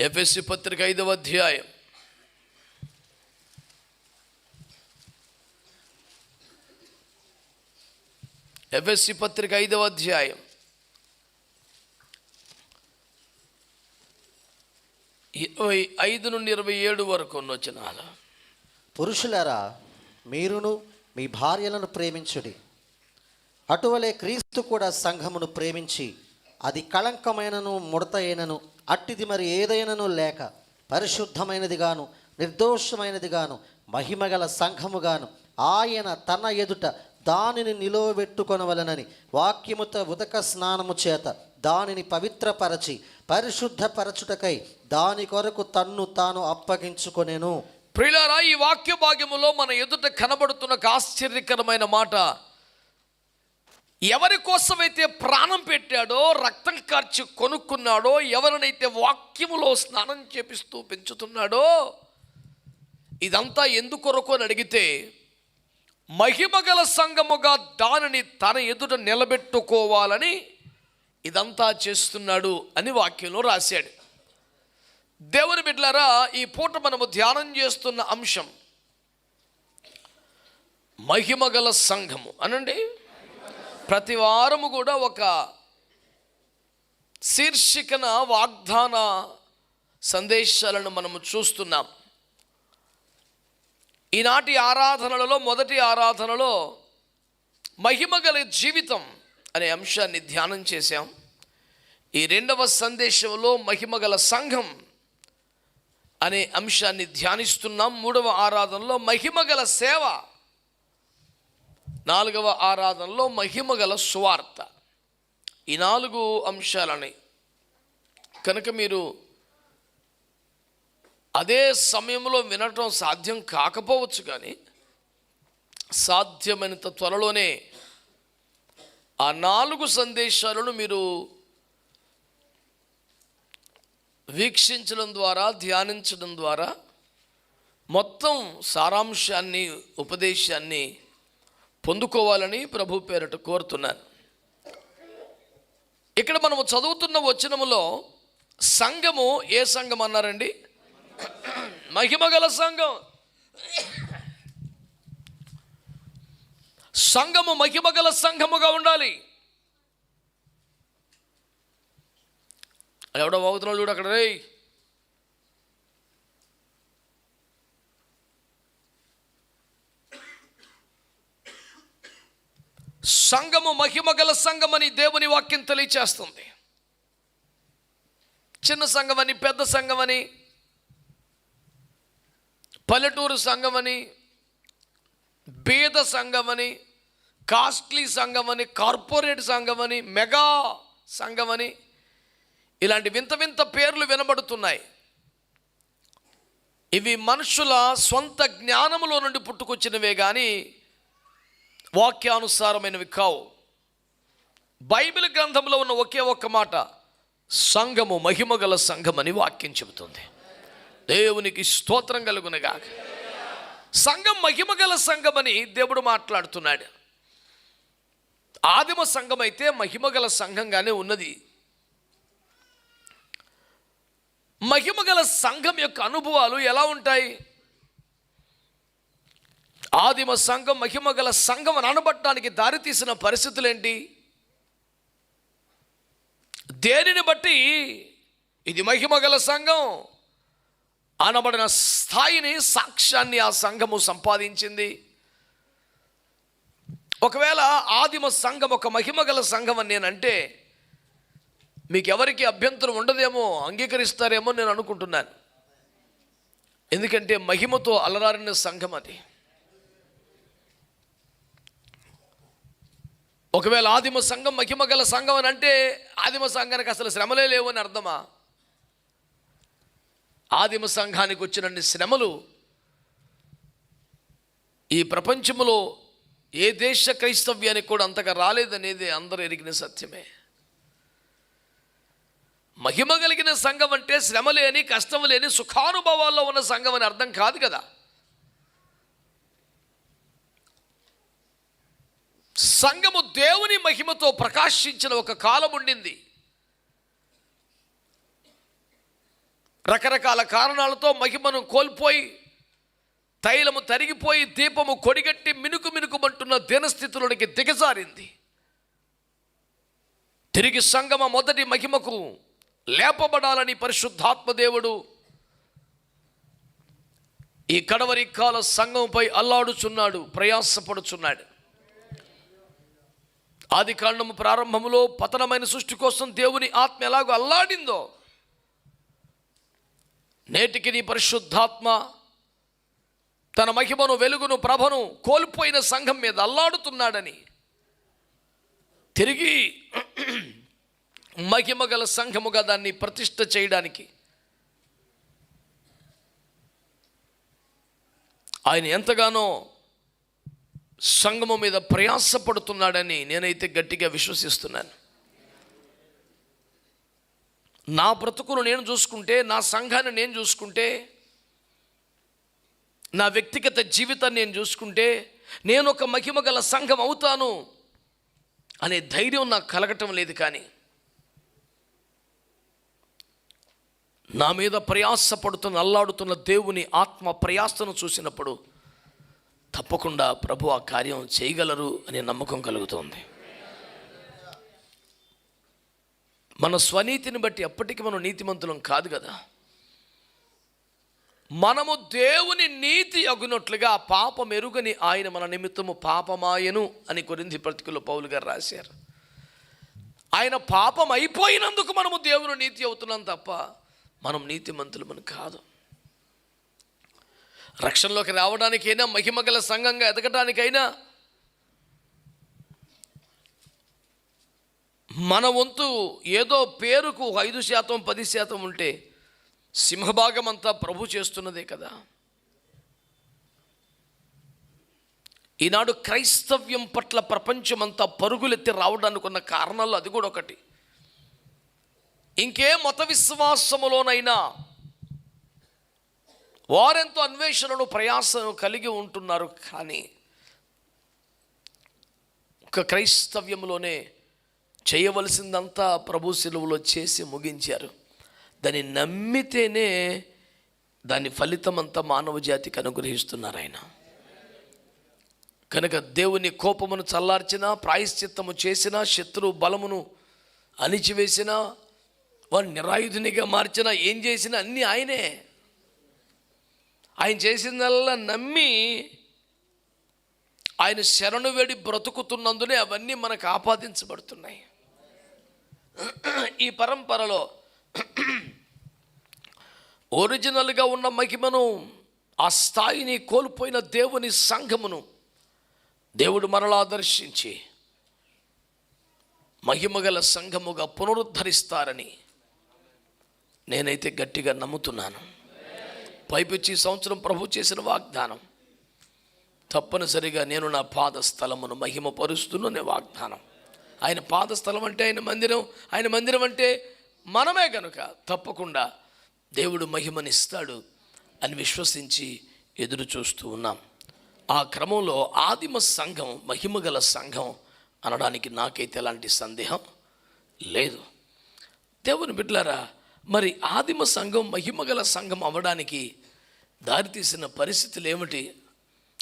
ఎఫెసీ పత్రిక 5వ అధ్యాయం ఎఫెసీ పత్రిక 5వ అధ్యాయం 25 నుండి 27 వరకు ఉన్న వచనాలు. పురుషులారా, మీరును మీ భార్యలను ప్రేమించుడి. అటువలే క్రీస్తు కూడా సంఘమును ప్రేమించి అది కళంకమైనను ముడత అయినను అట్టిది మరి ఏదైనను లేక పరిశుద్ధమైనదిగాను నిర్దోషమైనదిగాను మహిమగల సంఘముగాను ఆయన తన ఎదుట దానిని నిలువబెట్టుకొనవలెనని వాక్యముతో ఉదక స్నానము చేత దానిని పవిత్రపరచి పరిశుద్ధపరచుటకై దాని కొరకు తన్ను తాను అప్పగించుకొనెను. ప్రియులారా, ఈ వాక్య భాగ్యములో మన ఎదుట కనబడుతున్న ఆశ్చర్యకరమైన మాట, ఎవరి కోసమైతే ప్రాణం పెట్టాడో, రక్తం కార్చి కొనుక్కున్నాడో, ఎవరినైతే వాక్యములో స్నానం చేపిస్తూ పెంచుతున్నాడో, ఇదంతా ఎందుకొరకు అని అడిగితే, మహిమగల సంఘముగా దానిని తన ఎదుట నిలబెట్టుకోవాలని ఇదంతా చేస్తున్నాడు అని వాక్యంలో రాశాడు. దేవుని బిడ్డలారా, ఈ పూట మనము ధ్యానం చేస్తున్న అంశం మహిమగల సంఘము అనండి. ప్రతి వారము కూడా ఒక శీర్షికన వాగ్దాన సందేశాలను మనము చూస్తున్నాం. ఈనాటి ఆరాధనలలో, మొదటి ఆరాధనలో మహిమగల జీవితం అనే అంశాన్ని ధ్యానం చేశాం. ఈ రెండవ సందేశంలో మహిమగల సంఘం అనే అంశాన్ని ధ్యానిస్తున్నాం. మూడవ ఆరాధనలో మహిమగల సేవ, నాలుగవ ఆరాధనలో మహిమగల సువార్త. ఈ 4 అంశాలని కనుక మీరు అదే సమయంలో వినటం సాధ్యం కాకపోవచ్చు, కానీ సాధ్యమైనంత త్వరలోనే ఆ 4 సందేశాలను మీరు వీక్షించడం ద్వారా, ధ్యానించడం ద్వారా మొత్తం సారాంశాన్ని, ఉపదేశాన్ని పొందుకోవాలని ప్రభు పేరట కోరుతున్నాను. ఇక్కడ మనము చదువుతున్న వచనములో సంఘము ఏ సంఘం అన్నారండి? మహిమగల సంఘం. సంఘము మహిమగల సంఘముగా ఉండాలి. ఎవడో వాగుతున్నాడు చూడు అక్కడ. రే, సంఘము మహిమగల సంఘమని దేవుని వాక్యం తెలియచేస్తుంది. చిన్న సంఘమని, పెద్ద సంఘమని, పల్లెటూరు సంఘమని, బీద సంఘమని, కాస్ట్లీ సంఘమని, కార్పొరేట్ సంఘమని, మెగా సంఘమని, ఇలాంటి వింత వింత పేర్లు వినబడుతున్నాయి. ఇవి మనుషుల సొంత జ్ఞానములో నుండి పుట్టుకొచ్చినవే కానీ వాక్యానుసారమైనవి కావు. బైబిల్ గ్రంథంలో ఉన్న ఒకే ఒక్క మాట, సంఘము మహిమగల సంఘమని వాక్యం చెబుతుంది. దేవునికి స్తోత్రం కలుగునగాక. సంఘం మహిమగల సంఘమని దేవుడు మాట్లాడుతున్నాడు. ఆదిమ సంఘం అయితే మహిమగల సంఘంగానే ఉన్నది. మహిమగల సంఘం యొక్క అనుభవాలు ఎలా ఉంటాయి? ఆదిమ సంఘం మహిమగల సంఘం అని అనబడటానికి దారితీసిన పరిస్థితులు ఏంటి? దేనిని బట్టి ఇది మహిమగల సంఘం అనబడిన స్థాయిని, సాక్ష్యాన్ని ఆ సంఘము సంపాదించింది. ఒకవేళ ఆదిమ సంఘం ఒక మహిమగల సంఘం అని నేనంటే మీకు ఎవరికి అభ్యంతరం ఉండదేమో, అంగీకరిస్తారేమో నేను అనుకుంటున్నాను. ఎందుకంటే మహిమతో అలరారిన సంఘం అది. ఒకవేళ ఆదిమ సంఘం మహిమగల సంఘం అని అంటే ఆదిమ సంఘానికి అసలు శ్రమలే లేవు అని అర్థమా? ఆదిమ సంఘానికి వచ్చినన్ని శ్రమలు ఈ ప్రపంచంలో ఏ దేశ క్రైస్తవ్యానికి కూడా అంతగా రాలేదనేది అందరూ ఎరిగిన సత్యమే. మహిమ కలిగిన సంఘం అంటే శ్రమ లేని, కష్టం లేని, సుఖానుభవాల్లో ఉన్న సంఘం అని అర్థం కాదు కదా. సంఘము దేవుని మహిమతో ప్రకాశించిన ఒక కాలం ఉండింది. రకరకాల కారణాలతో మహిమను కోల్పోయి, తైలము తరిగిపోయి, దీపము కొడిగట్టి మినుకుమంటున్న దీనస్థితులకి దిగజారింది. తిరిగి సంగమ మొదటి మహిమకు లేపబడాలని పరిశుద్ధాత్మ దేవుడు ఈ కడవరి కాల సంఘంపై అల్లాడుచున్నాడు, ప్రయాసపడుచున్నాడు. ఆది కాండము ప్రారంభములో పతనమైన సృష్టి కోసం దేవుని ఆత్మ ఎలాగో అల్లాడిందో, నేటికి నీ పరిశుద్ధాత్మ తన మహిమను, వెలుగును, ప్రభను కోల్పోయిన సంఘం మీద అల్లాడుతున్నాడని, తిరిగి మహిమ గల సంఘముగా దాన్ని ప్రతిష్ఠ చేయడానికి ఆయన ఎంతగానో సంఘము మీద ప్రయాసపడుతున్నాడని నేనైతే గట్టిగా విశ్వసిస్తున్నాను. నా బ్రతుకును నేను చూసుకుంటే, నా సంఘాన్ని నేను చూసుకుంటే, నా వ్యక్తిగత జీవితాన్ని నేను చూసుకుంటే, నేను ఒక మహిమ గల సంఘం అవుతాను అనే ధైర్యం నాకు కలగటం లేదు. కానీ నా మీద ప్రయాసపడుతున్న, అల్లాడుతున్న దేవుని ఆత్మ ప్రయాసను చూసినప్పుడు తప్పకుండా ప్రభు ఆ కార్యం చేయగలరు అనే నమ్మకం కలుగుతోంది. మన స్వనీతిని బట్టి అప్పటికి మనం నీతిమంతులం కాదు కదా. మనము దేవుని నీతి అగునట్లుగా పాపం ఎరుగని ఆయన మన నిమిత్తము పాపమాయను అని కొరింథీ పత్రికలో పౌలు గారు రాశారు. ఆయన పాపం అయిపోయినందుకు మనము దేవుని నీతి అవుతున్నాం తప్ప మనం నీతిమంతులమని కాదు. రక్షణలోకి రావడానికైనా, మహిమగల సంఘంగా ఎదగడానికైనా మన వంతు ఏదో పేరుకు 5%, 10% ఉంటే సింహభాగం అంతా ప్రభు చేస్తున్నదే కదా. ఈనాడు క్రైస్తవ్యం పట్ల ప్రపంచమంతా పరుగులెత్తి రావడానికి ఉన్న కారణాలు అది కూడా ఒకటి. ఇంకే మత విశ్వాసములోనైనా వారెంతో అన్వేషణను, ప్రయాసను కలిగి ఉంటున్నారు. కానీ ఒక క్రైస్తవ్యంలోనే చేయవలసిందంతా ప్రభు శిలువలో చేసి ముగించారు. దాన్ని నమ్మితేనే దాని ఫలితం అంతా మానవ జాతికి అనుగ్రహిస్తున్నారు ఆయన. కనుక దేవుని కోపమును చల్లార్చినా, ప్రాయశ్చిత్తము చేసినా, శత్రు బలమును అణిచివేసినా, వాడిని నిరాయుధునిగా మార్చినా, ఏం చేసినా అన్నీ ఆయనే. ఆయన చేసిందల్లా నమ్మి ఆయన శరణు వేడి బ్రతుకుతున్నందునే అవన్నీ మనకు ఆపాదించబడుతున్నాయి. ఈ పరంపరలో ఒరిజినల్గా ఉన్న మహిమను, ఆ స్థాయిని కోల్పోయిన దేవుని సంఘమును దేవుడు మరలా దర్శించి మహిమగల సంఘముగా పునరుద్ధరిస్తారని నేనైతే గట్టిగా నమ్ముతున్నాను. పైపిచ్చి సంవత్సరం ప్రభు చేసిన వాగ్దానం తప్పనిసరిగా నేను నా పాద స్థలమును మహిమపరుస్తున్న వాగ్దానం. ఆయన పాద స్థలం అంటే ఆయన మందిరం, ఆయన మందిరం అంటే మనమే కనుక తప్పకుండా దేవుడు మహిమనిస్తాడు అని విశ్వసించి ఎదురు చూస్తూ ఉన్నాం. ఆ క్రమంలో ఆదిమ సంఘం మహిమగల సంఘం అనడానికి నాకైతే ఎలాంటి సందేహం లేదు. దేవుని బిడ్డలారా, మరి ఆదిమ సంఘం మహిమగల సంఘం అవ్వడానికి దారితీసిన పరిస్థితులు ఏమిటి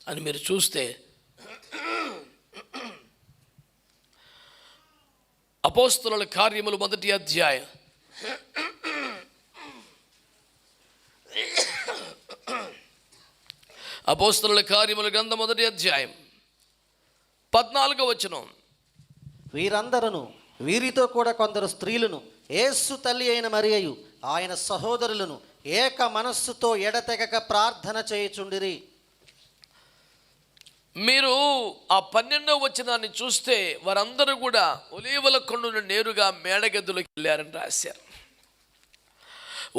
అని మీరు చూస్తే, అపోస్తలుల కార్యములు 1వ అధ్యాయం 1వ అధ్యాయం 14వ వచనం. వీరందరూ, వీరితో కూడా కొందరు స్త్రీలను, యేసు తల్లి అయిన మరియయు ఆయన సహోదరులను ఏక మనస్సుతో ఎడతెగక ప్రార్థన చేయుచుండిరి. మీరు ఆ 12వ వచనాన్ని చూస్తే వారందరూ కూడా ఒలీవల కొండను నేరుగా మేడగదిలోకి వెళ్ళారని రాశారు.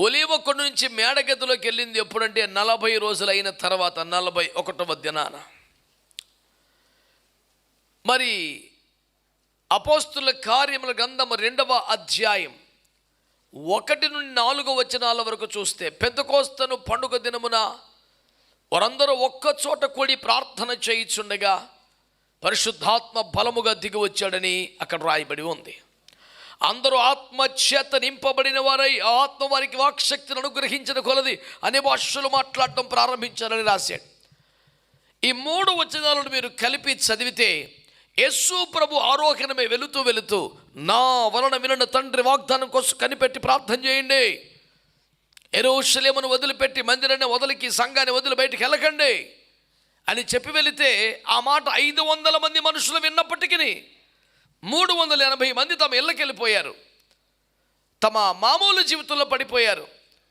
ఒలీవ కొండ నుంచి మేడగదిలోకి వెళ్ళింది ఎప్పుడంటే 40 రోజులు అయిన తర్వాత 41వ దినాన. మరి అపోస్తుల కార్యముల గ్రంథము 2వ అధ్యాయం 1 నుండి 4 వచనాల వరకు చూస్తే, పెంతెకోస్తను పండుగ దినమున వారందరూ ఒక్క చోట కూడి ప్రార్థన చేయుచుండగా పరిశుద్ధాత్మ బలముగా దిగి వచ్చాడని అక్కడ రాయబడి ఉంది. అందరూ ఆత్మచేత నింపబడిన వారై ఆ ఆత్మ వారికి వాక్శక్తిని అనుగ్రహించిన కొలది అనే భాషలు మాట్లాడటం ప్రారంభించారని రాశాడు. ఈ 3 వచనాలను మీరు కలిపి చదివితే యేసు ప్రభు ఆరోహణమే వెళుతూ వెళుతూ నా వలన వినని తండ్రి వాగ్దానం కోసం కనిపెట్టి ప్రార్థన చేయండి, యెరూషలేమును వదిలిపెట్టి మందిరాన్ని వదిలికి సంఘాన్ని వదిలి బయటికి వెళ్ళకండి అని చెప్పి వెళితే ఆ మాట 500 మంది మనుషులు విన్నప్పటికీ 380 మంది తమ ఇళ్ళకి వెళ్ళిపోయారు, తమ మామూలు జీవితంలో పడిపోయారు.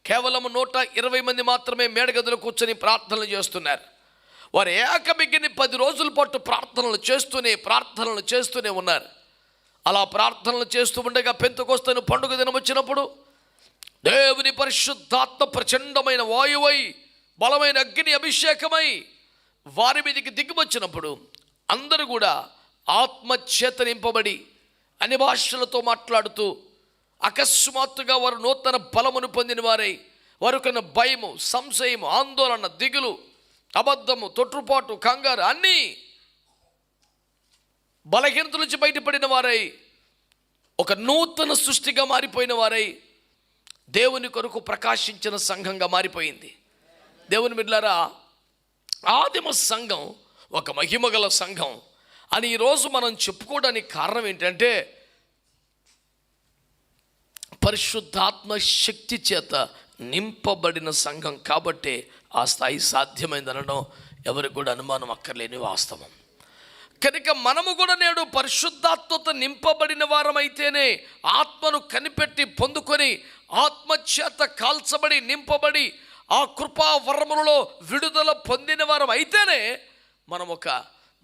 కేవలం 120 మంది మాత్రమే మేడగదిలో కూర్చొని ప్రార్థనలు చేస్తున్నారు. వారు ఏకబిగిని 10 రోజుల పాటు ప్రార్థనలు చేస్తూనే ఉన్నారు. అలా ప్రార్థనలు చేస్తూ ఉండగా పెంతెకొస్తేను పండుగ దినం వచ్చినప్పుడు దేవుని పరిశుద్ధాత్మ ప్రచండమైన వాయువై బలమైన అగ్ని అభిషేకమై వారి మీదకి దిగివచ్చినప్పుడు అందరూ కూడా ఆత్మచేత నింపబడి అన్ని భాషలతో మాట్లాడుతూ అకస్మాత్తుగా వారు నూతన బలమును పొందిన వారై వారికన్నా భయము, సంశయము, ఆందోళన, దిగులు, అబద్ధము, తొట్టుపాటు, కంగారు అన్నీ బలహీనత నుంచి బయటపడిన వారై ఒక నూతన సృష్టిగా మారిపోయిన వారై దేవుని కొరకు ప్రకాశించిన సంఘంగా మారిపోయింది. దేవుని బిడ్డలారా, ఆదిమ సంఘం ఒక మహిమగల సంఘం అని ఈరోజు మనం చెప్పుకోవడానికి కారణం ఏంటంటే పరిశుద్ధాత్మ శక్తి చేత నింపబడిన సంఘం కాబట్టే ఆ స్థాయి సాధ్యమైందనడం ఎవరికి కూడా అనుమానం అక్కర్లేని వాస్తవం. కనుక మనము కూడా నేడు పరిశుద్ధాత్మతో నింపబడిన వారమైతేనే, ఆత్మను కనిపెట్టి పొందుకొని ఆత్మచేత కాల్చబడి నింపబడి ఆ కృపా వరములలో విడుదల పొందిన వారం అయితేనే మనం ఒక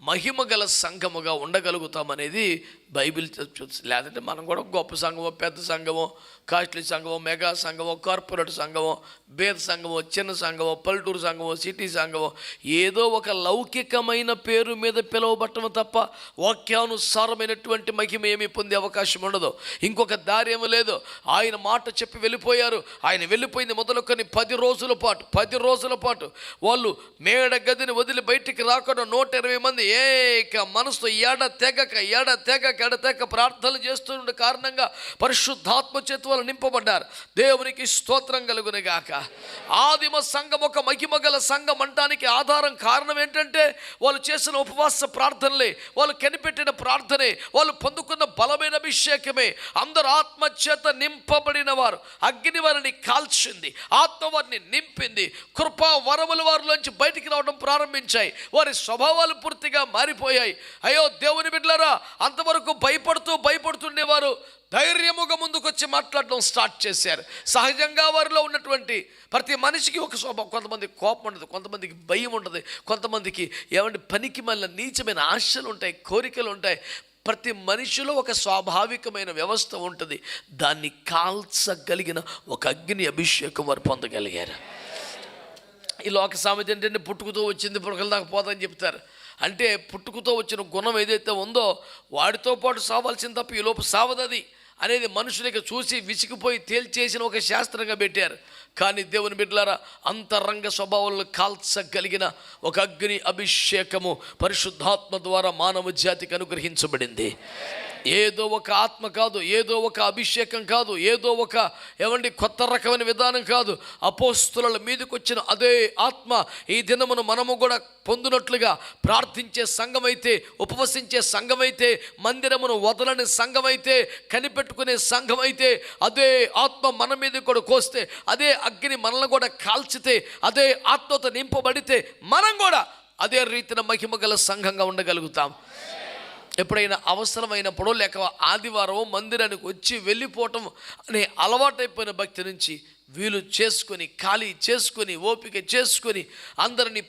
మహిమగల సంఘముగా ఉండగలుగుతామనేది బైబిల్ చెప్తుంది. లేదంటే మనం కూడా గొప్ప సంఘమో, పెద్ద సంఘమో, కాస్ట్లీ సంఘమో, మెగా సంఘమో, కార్పొరేట్ సంఘమో, బేద సంఘమో, చిన్న సంఘమో, పల్లెటూరు సంఘమో, సిటీ సంఘమో, ఏదో ఒక లౌకికమైన పేరు మీద పిలువబట్టడం తప్ప వాక్యానుసారమైనటువంటి మహిమ ఏమీ పొందే అవకాశం ఉండదు. ఇంకొక దారి ఏమీ లేదు. ఆయన మాట చెప్పి వెళ్ళిపోయారు. ఆయన వెళ్ళిపోయింది మొదలుకొని 10 రోజుల పాటు వాళ్ళు మేడ గదిని వదిలి బయటికి రాకుండా 120 మంది ఏక మనసుతో ఎడతెగక ప్రార్థనలు చేస్తున్న కారణంగా పరిశుద్ధాత్మ చేత వాళ్ళు నింపబడ్డారు. దేవునికి స్తోత్రం కలుగునుగాక. ఆదిమ సంఘం ఒక మహిమగల సంఘం అంటానికి ఆధారం కారణం ఏంటంటే వాళ్ళు చేసిన ఉపవాస ప్రార్థనలే, వాళ్ళు కనిపెట్టిన ప్రార్థనే, వాళ్ళు పొందుకున్న బలమైన అభిషేకమే. అందరూ ఆత్మ చేత నింపబడిన వారు. అగ్ని వారిని కాల్చింది, ఆత్మ వారిని నింపింది, కృపా వరములు వారిలోంచి బయటికి రావడం ప్రారంభించాయి. వారి స్వభావాలు పూర్తిగా మారిపోయాయి. అయ్యో దేవుని బిడ్డలారా, అంతవరకు భయపడుతుండేవారు ధైర్యముగా ముందుకొచ్చి మాట్లాడడం స్టార్ట్ చేశారు. సహజంగా వారిలో ఉన్నటువంటి ప్రతి మనిషికి ఒక స్వభావం, కొంతమంది కోపం ఉంటుంది, కొంతమందికి భయం ఉంటుంది, కొంతమందికి పనికి మళ్ళీ నీచమైన ఆశలు ఉంటాయి, కోరికలు ఉంటాయి. ప్రతి మనిషిలో ఒక స్వాభావికమైన వ్యవస్థ ఉంటుంది. దాన్ని కాల్చగలిగిన ఒక అగ్ని అభిషేకం వారు పొందగలిగారు. ఈ లోక సామెత ఏంటంటే పుట్టుకతో వచ్చింది పుడకల దాకా పోదని చెప్తారు. అంటే పుట్టుకతో వచ్చిన గుణం ఏదైతే ఉందో వాడితో పాటు సావాల్సింది తప్ప ఈ లోపు సావదది అనేది మనుషులకి చూసి విసిగిపోయి తేల్చేసిన ఒక శాస్త్రంగా పెట్టారు. కానీ దేవుని బిడ్డలారా, అంతరంగ స్వభావాలను కాల్చగలిగిన ఒక అగ్ని అభిషేకము పరిశుద్ధాత్మ ద్వారా మానవ జాతికి అనుగ్రహించబడింది. ఏదో ఒక ఆత్మ కాదు, ఏదో ఒక అభిషేకం కాదు, ఏదో ఒక కొత్త రకమైన విధానం కాదు. అపోస్తుల మీదకి వచ్చిన అదే ఆత్మ ఈ దినమును మనము కూడా పొందినట్లుగా ప్రార్థించే సంఘమైతే, ఉపవసించే సంఘమైతే, మందిరమును వదలని సంఘమైతే, కనిపెట్టుకునే సంఘమైతే, అదే ఆత్మ మన మీద కూడా కోస్తే, అదే అగ్ని మనల్ని కూడా కాల్చితే, అదే ఆత్మతో నింపబడితే మనం కూడా అదే రీతిన మహిమగల సంఘంగా ఉండగలుగుతాం. ఎప్పుడైనా అవసరమైనప్పుడు లేక ఆదివారం మందిరానికి వచ్చి వెళ్ళిపోవటం అనే అలవాటైపోయిన భక్తి నుంచి వీలు చేసుకొని, ఖాళీ చేసుకొని, ఓపిక చేసుకొని, అందరినీ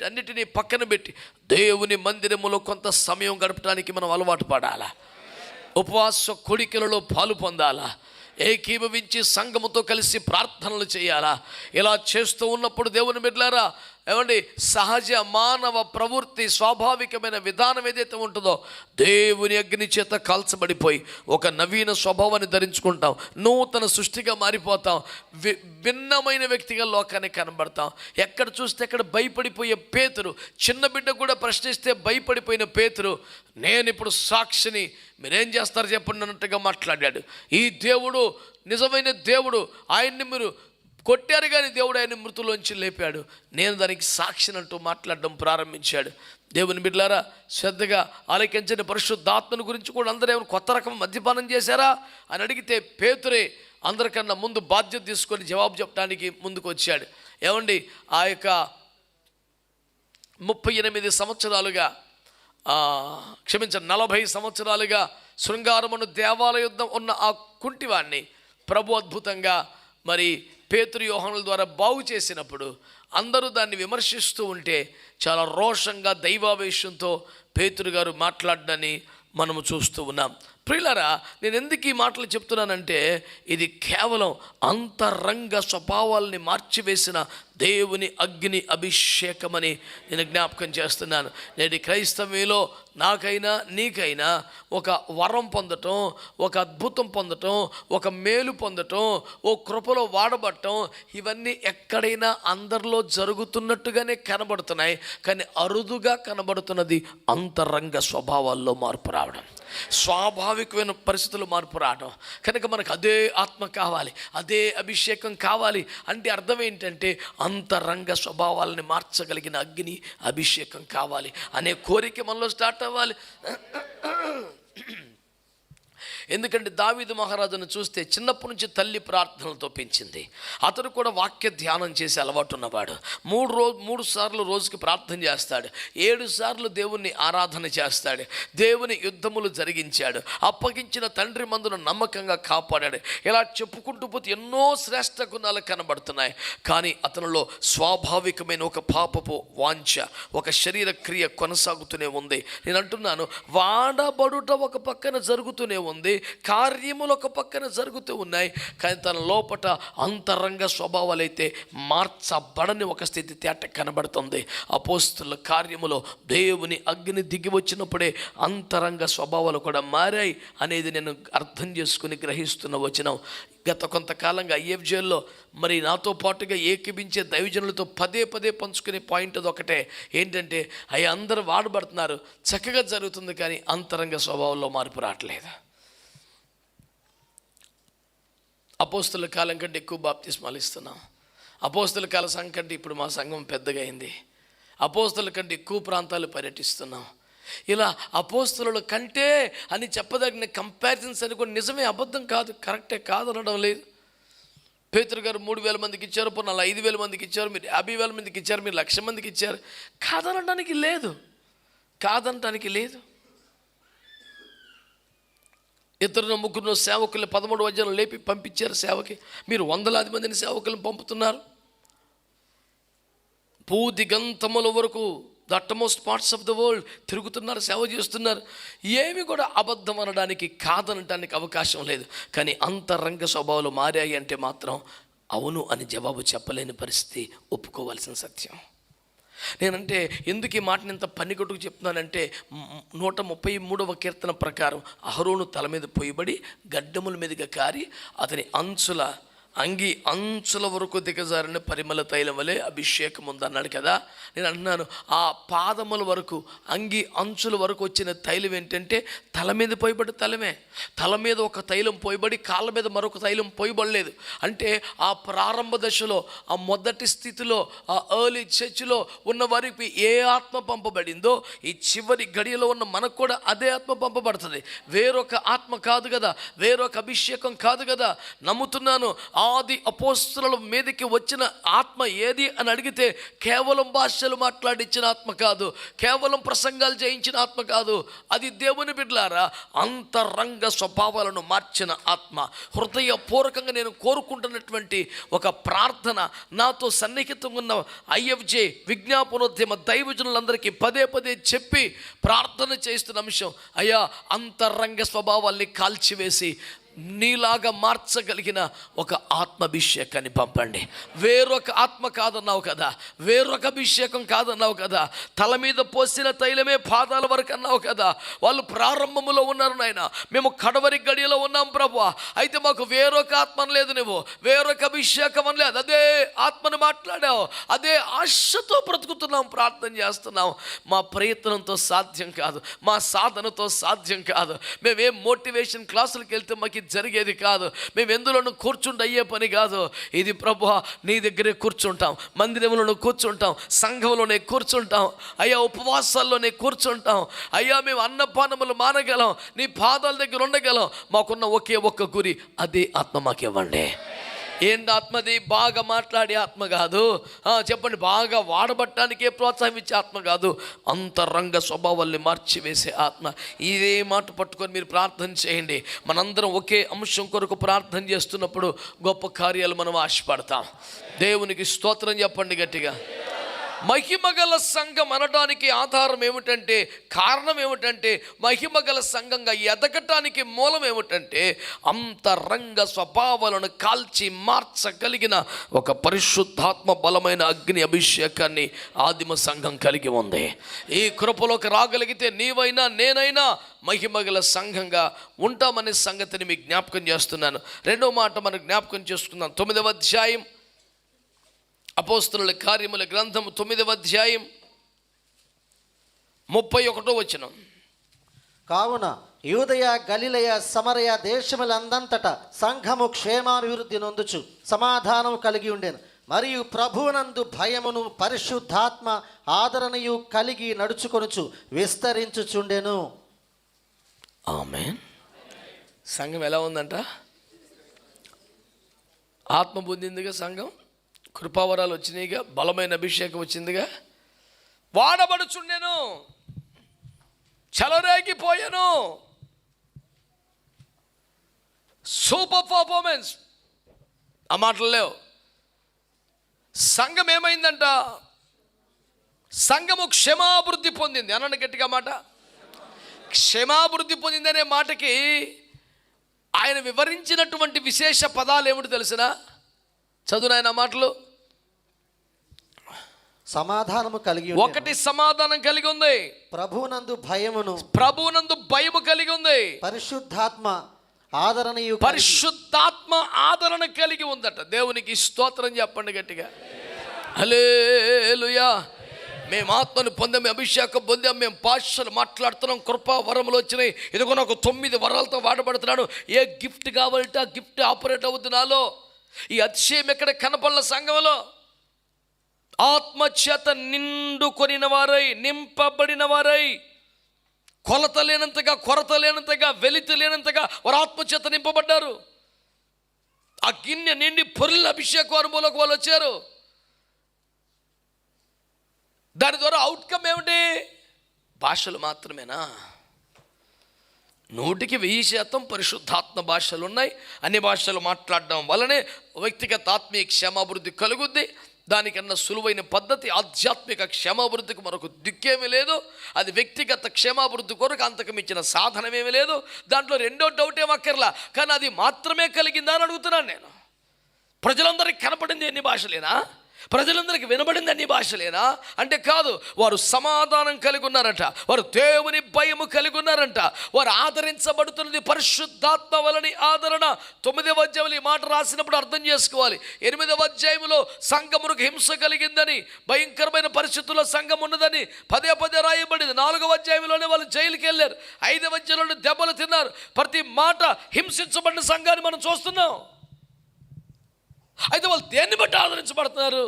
అన్నిటినీ పక్కన పెట్టి దేవుని మందిరములో కొంత సమయం గడపడానికి మనం అలవాటు పడాలా. ఉపవాస కోడికలలో పాలు పొందాలా. ఏకీభవించి సంఘముతో కలిసి ప్రార్థనలు చేయాలా. ఇలా చేస్తూ ఉన్నప్పుడు దేవుని బిడ్డలారా, ఏమండి సహజ మానవ ప్రవృత్తి స్వాభావికమైన విధానం ఏదైతే ఉంటుందో దేవుని అగ్ని చేత కాల్చబడిపోయి ఒక నవీన స్వభావాన్ని ధరించుకుంటాం, నూతన సృష్టిగా మారిపోతాం, భిన్నమైన వ్యక్తిగా లోకానికి కనబడతాం. ఎక్కడ చూస్తే అక్కడ భయపడిపోయే పేతురు, చిన్న బిడ్డ కూడా ప్రశ్నిస్తే భయపడిపోయిన పేతురు, నేను ఇప్పుడు సాక్షిని, మీరేం చేస్తారు చెప్పండి అన్నట్టుగా మాట్లాడాడు. ఈ దేవుడు నిజమైన దేవుడు, ఆయన్ని మీరు కొట్టారు కానీ దేవుడు ఆయన మృతులోంచి లేపాడు, నేను దానికి సాక్షినంటూ మాట్లాడడం ప్రారంభించాడు. దేవుని బిడ్డలారా, శ్రద్ధగా ఆలకించని పరిశుద్ధాత్మను గురించి కూడా అందరూ ఏమైనా కొత్త రకం మద్యపానం చేశారా అని అడిగితే పేతురే అందరికన్నా ముందు బాధ్యత తీసుకొని జవాబు చెప్పడానికి ముందుకు వచ్చాడు. ఏమండి ఆ యొక్క 38 సంవత్సరాలుగా 40 సంవత్సరాలుగా శృంగారమును దేవాలయుద్ధం ఉన్న ఆ కుంటివాణ్ణి ప్రభు అద్భుతంగా మరి పేతురు యోహానుల ద్వారా బాగు చేసినప్పుడు అందరూ దాన్ని విమర్శిస్తూ ఉంటే చాలా రోషంగా దైవావేశంతో పేతురు గారు మాట్లాడడాన్ని మనము చూస్తూ ఉన్నాం. ప్రియులారా, నేను ఎందుకు ఈ మాటలు చెప్తున్నానంటే ఇది కేవలం అంతరంగ స్వభావాల్ని మార్చివేసిన దేవుని అగ్ని అభిషేకమని నేను జ్ఞాపకం చేస్తున్నాను. నేటి క్రైస్తవ్యంలో నాకైనా నీకైనా ఒక వరం పొందటం, ఒక అద్భుతం పొందటం, ఒక మేలు పొందటం, ఓ కృపలో వాడబడటం, ఇవన్నీ ఎక్కడైనా అందరిలో జరుగుతున్నట్టుగానే కనబడుతున్నాయి. కానీ అరుదుగా కనబడుతున్నది అంతరంగ స్వభావాల్లో మార్పు రావడం, స్వాభావికమైన పరిస్థితులు మార్పు రావడం. కనుక మనకు అదే ఆత్మ కావాలి, అదే అభిషేకం కావాలి అంటే అర్థం ఏంటంటే అంతరంగ స్వభావాలని మార్చగలిగిన అగ్ని అభిషేకం కావాలి అనే కోరిక మనలో స్టార్ట్ అవ్వాలి. ఎందుకంటే దావీదు మహారాజును చూస్తే చిన్నప్పటి నుంచి తల్లి ప్రార్థనలతో పెంచింది. అతను కూడా వాక్య ధ్యానం చేసి అలవాటు ఉన్నవాడు. 3 సార్లు రోజుకి ప్రార్థన చేస్తాడు. 7 సార్లు దేవుణ్ణి ఆరాధన చేస్తాడు. దేవుని యుద్ధములు జరిగించాడు. అప్పగించిన తండ్రి మందును నమ్మకంగా కాపాడాడు. ఇలా చెప్పుకుంటూ పోతే ఎన్నో శ్రేష్ఠ గుణాలు కనబడుతున్నాయి. కానీ అతనిలో స్వాభావికమైన ఒక పాపపు వాంఛ, ఒక శరీర క్రియ కొనసాగుతూనే ఉంది. నేను అంటున్నాను, వాడబడుట ఒక పక్కన జరుగుతూనే ఉంది, కార్యములు ఒక పక్కన జరుగుతూ ఉన్నాయి. కానీ తన లోపట అంతరంగ స్వభావాలు అయితే మార్చబడని ఒక స్థితి తేట కనబడుతుంది. అపోస్తుల కార్యములో దేవుని అగ్ని దిగి వచ్చినప్పుడే అంతరంగ స్వభావాలు కూడా మారాయి అనేది నేను అర్థం చేసుకుని గ్రహిస్తున్న వచనం. గత కొంతకాలంగా IFJలో మరి నాతో పాటుగా ఏకీభించే దైవజనులతో పదే పంచుకునే పాయింట్ అది ఒకటే, ఏంటంటే అవి అందరూ వాడబడుతున్నారు, చక్కగా జరుగుతుంది, కానీ అంతరంగ స్వభావంలో మార్పు రావట్లేదు. అపోస్తుల కాలం కంటే ఎక్కువ బాప్తిస్మాలు ఇస్తున్నాం. అపోస్తుల కాల సంఘం కంటే ఇప్పుడు మా సంఘం పెద్దగా అయింది. అపోస్తుల కంటే ఎక్కువ ప్రాంతాలు పర్యటిస్తున్నాం. ఇలా అపోస్తుల కంటే అని చెప్పదగిన కంపారిజన్స్ అని కూడా నిజమే, అబద్ధం కాదు, కరెక్టే కాదు అనడం లేదు. పేతురు గారు 3,000 మందికి ఇచ్చారు, పోనీ 5,000 మందికి ఇచ్చారు, మీరు 50,000 మందికి ఇచ్చారు, మీరు 1,00,000 మందికి ఇచ్చారు, కాదనడానికి లేదు, కాదనడానికి లేదు. 2-3 సేవకులు 13 అధ్యాయం లేపి పంపించారు సేవకి. మీరు 100,000 మందిని సేవకులను పంపుతున్నారు. భూదిగంతముల వరకు the utmost parts of the world తిరుగుతున్నారు, సేవ చేస్తున్నారు. ఏమి కూడా అబద్ధం అనడానికి కాదనడానికి అవకాశం లేదు. కానీ అంతరంగ స్వభావాలు మారాయి అంటే మాత్రం అవును అని జవాబు చెప్పలేని పరిస్థితి, ఒప్పుకోవాల్సిన సత్యం. నేనంటే ఎందుకు ఈ మాటని ఇంత పనిగట్టుకు చెప్తున్నానంటే 133వ కీర్తన ప్రకారం అహరోను తల మీద పోయబడి గడ్డముల మీదుగా కారి అతని అంగి అంచుల వరకు దిగజారిన పరిమళ తైలం వలె అభిషేకం ఉందన్నాడు కదా. నేను అంటున్నాను, ఆ పాదముల వరకు, అంగి అంచుల వరకు వచ్చిన తైలం ఏంటంటే తల మీద పోయబడి తలమే. తల మీద ఒక తైలం పోయబడి కాళ్ళ మీద మరొక తైలం పోయబడలేదు. అంటే ఆ ప్రారంభ దశలో, ఆ మొదటి స్థితిలో, ఆ ఎర్లీ చర్చిలో ఉన్న వారికి ఏ ఆత్మ పంపబడిందో ఈ చివరి గడియలో ఉన్న మనకు కూడా అదే ఆత్మ పంపబడుతుంది. వేరొక ఆత్మ కాదు కదా, వేరొక అభిషేకం కాదు కదా. నమ్ముతున్నాను, ఆది అపోస్తుల మీదకి వచ్చిన ఆత్మ ఏది అని అడిగితే కేవలం భాషలు మాట్లాడించిన ఆత్మ కాదు, కేవలం ప్రసంగాలు చేయించిన ఆత్మ కాదు. అది దేవుని బిడ్డలారా అంతరంగ స్వభావాలను మార్చిన ఆత్మ. హృదయపూర్వకంగా నేను కోరుకుంటున్నటువంటి ఒక ప్రార్థన, నాతో సన్నిహితంగా ఉన్న IFJ విజ్ఞాపనోద్యమ దైవజనులందరికీ పదే చెప్పి ప్రార్థన చేస్తున్న అంశం, అయ్యా అంతరంగ స్వభావాల్ని కాల్చివేసి నీలాగా మార్చగలిగిన ఒక ఆత్మాభిషేకాన్ని పంపండి. వేరొక ఆత్మ కాదన్నావు కదా, వేరొక అభిషేకం కాదన్నావు కదా, తల మీద పోసిన తైలమే పాదాల వరకు అన్నావు కదా. వాళ్ళు ప్రారంభములో ఉన్నారు నాయన, మేము కడవరి గడియలో ఉన్నాం ప్రభువా. అయితే మాకు వేరొక ఆత్మ లేదు, నువ్వు వేరొక అభిషేకం అని లేదు, అదే ఆత్మను మాట్లాడావు, అదే ఆశతో బ్రతుకుతున్నాం, ప్రార్థన చేస్తున్నాం. మా ప్రయత్నంతో సాధ్యం కాదు, మా సాధనతో సాధ్యం కాదు, మేమేం మోటివేషన్ క్లాసులకు వెళ్తే మాకు జరిగేది కాదు, మేము ఎందులోనూ కూర్చుండి అయ్యే పని కాదు. ఇది ప్రభువా నీ దగ్గరే కూర్చుంటాం, మందిరంలోనే కూర్చుంటాం, సంఘంలోనే కూర్చుంటాం అయ్యా, ఉపవాసాల్లోనే కూర్చుంటాం అయ్యా, మేము అన్నపానములు మానగలం, నీ పాదాల దగ్గర ఉండగలం. మాకున్న ఒకే ఒక్క గురి, అదే ఆత్మ మాకు ఇవ్వండి. ఏంటి ఆత్మది? బాగా మాట్లాడే ఆత్మ కాదు, చెప్పండి, బాగా వాడబట్టడానికే ప్రోత్సాహం ఇచ్చే ఆత్మ కాదు, అంతరంగ స్వభావాల్ని మార్చివేసే ఆత్మ. ఇదే మాట పట్టుకొని మీరు ప్రార్థన చేయండి. మనందరం ఒకే అంశం కొరకు ప్రార్థన చేస్తున్నప్పుడు గొప్ప కార్యాలు మనం ఆశపడతాం. దేవునికి స్తోత్రం చెప్పండి గట్టిగా. మహిమగల సంఘం అనడానికి ఆధారం ఏమిటంటే, కారణం ఏమిటంటే, మహిమగల సంఘంగా ఎదగటానికి మూలం ఏమిటంటే, అంతరంగ స్వభావాలను కాల్చి మార్చగలిగిన ఒక పరిశుద్ధాత్మ బలమైన అగ్ని అభిషేకాన్ని ఆదిమ సంఘం కలిగి ఉంది. ఈ కృపలోకి రాగలిగితే నీవైనా నేనైనా మహిమగల సంఘంగా ఉంటామనే సంగతిని మీకు జ్ఞాపకం చేస్తున్నాను. రెండో మాట మనం జ్ఞాపకం చేసుకుందాం. 9వ అధ్యాయం అపోస్తలుల కార్యముల గ్రంథము 9వ అధ్యాయం 31వ వచనం. కావున యూదయ, గలిలయ, సమరయ దేశములందంతటా సంఘము క్షేమాభివృద్ధి నొందుచు సమాధానము కలిగి ఉండెను. మరియు ప్రభువునందు భయమును పరిశుద్ధాత్మ ఆదరణయు కలిగి నడుచుకొనుచు విస్తరించుచుండెను. ఆమేన్. సంఘం ఎలా ఉందంట? ఆత్మ పొందిందిగా, సంఘం కృపావరాలు వచ్చినాయిగా, బలమైన అభిషేకం వచ్చిందిగా, వాడబడుచుండెను, చెలరేగిపోయాను, సూపర్ పర్ఫార్మెన్స్. ఆ మాటలు లేవు. సంఘం ఏమైందంట? సంఘము క్షమాభివృద్ధి పొందింది. అనండి గట్టిగా మాట. క్షమాభివృద్ధి పొందింది అనే మాటకి ఆయన వివరించినటువంటి విశేష పదాలు ఏమిటి తెలిసిన? చదువునాయన మాటలు. సమాధానము కలిగి, ఒకటి సమాధానం కలిగి ఉంది, ప్రభువునందు భయమును, ప్రభువునందు భయము కలిగి ఉంది, పరిశుద్ధాత్మ ఆదరణయు, పరిశుద్ధాత్మ ఆదరణ కలిగి ఉందట. దేవునికి స్తోత్రం చెప్పండి గట్టిగా. హల్లెలూయా. మేము ఆత్మను పొందాం, మేము అభిషేకం పొందాం, మేము భాషలు మాట్లాడుతున్నాం, కృపా వరములు వచ్చినాయి. ఇదిగో నాకు 9 వరాలతో వాడబడుతున్నాను. ఏ గిఫ్ట్ కావాలంటే ఆ గిఫ్ట్ ఆపరేట్ అవుతుంది నాలో. ఈ అతిశయం ఎక్కడ కనపడల సంఘంలో? ఆత్మచేత నిండుకొనిన వారై, నింపబడిన వారై, కొలత లేనంతగా, కొరత లేనంతగా, వెలితి లేనంతగా వారు ఆత్మచేత నింపబడ్డారు. ఆ గిన్నె నిండి పొరుల అభిషేక అనుభవంలోకి వాళ్ళు వచ్చారు. దాని ద్వారా అవుట్కమ్ ఏమిటి? భాషలు మాత్రమేనా? 100% పరిశుద్ధాత్మ భాషలు ఉన్నాయి. అన్ని భాషలు మాట్లాడడం వల్లనే వ్యక్తిగత ఆత్మీయ క్షేమాభివృద్ధి కలుగుద్ది. దానికన్నా సులువైన పద్ధతి ఆధ్యాత్మిక క్షేమాభివృద్ధికి మరొక దిక్కేమీ లేదు. అది వ్యక్తిగత క్షేమాభివృద్ధి కొరకు అంతకు మించిన సాధనమేమీ లేదు. దాంట్లో రెండో డౌట్ ఏమక్కర్లా. కానీ అది మాత్రమే కలిగిందా అని అడుగుతున్నాను నేను. ప్రజలందరికీ కనపడింది ఎన్ని భాషలేనా? ప్రజలందరికీ వినబడింది అన్ని భాషలేనా అంటే కాదు. వారు సమాధానం కలిగి ఉన్నారట, వారు దేవుని భయము కలిగి ఉన్నారంట, వారు ఆదరించబడుతున్నది పరిశుద్ధాత్మ వలని ఆదరణ. 9వ అధ్యాయంలో ఈ మాట రాసినప్పుడు అర్థం చేసుకోవాలి. 8వ అధ్యాయంలో సంఘమునకు హింస కలిగిందని, భయంకరమైన పరిస్థితుల్లో సంఘం ఉన్నదని పదే రాయబడింది. 4వ అధ్యాయంలోనే వాళ్ళు జైలుకి వెళ్ళారు. 5వ అధ్యాయంలోనే దెబ్బలు తిన్నారు. ప్రతి మాట హింసించబడిన సంఘాన్ని మనం చూస్తున్నాం. అయితే వాళ్ళు దేన్ని బట్టి ఆదరించబడుతున్నారు?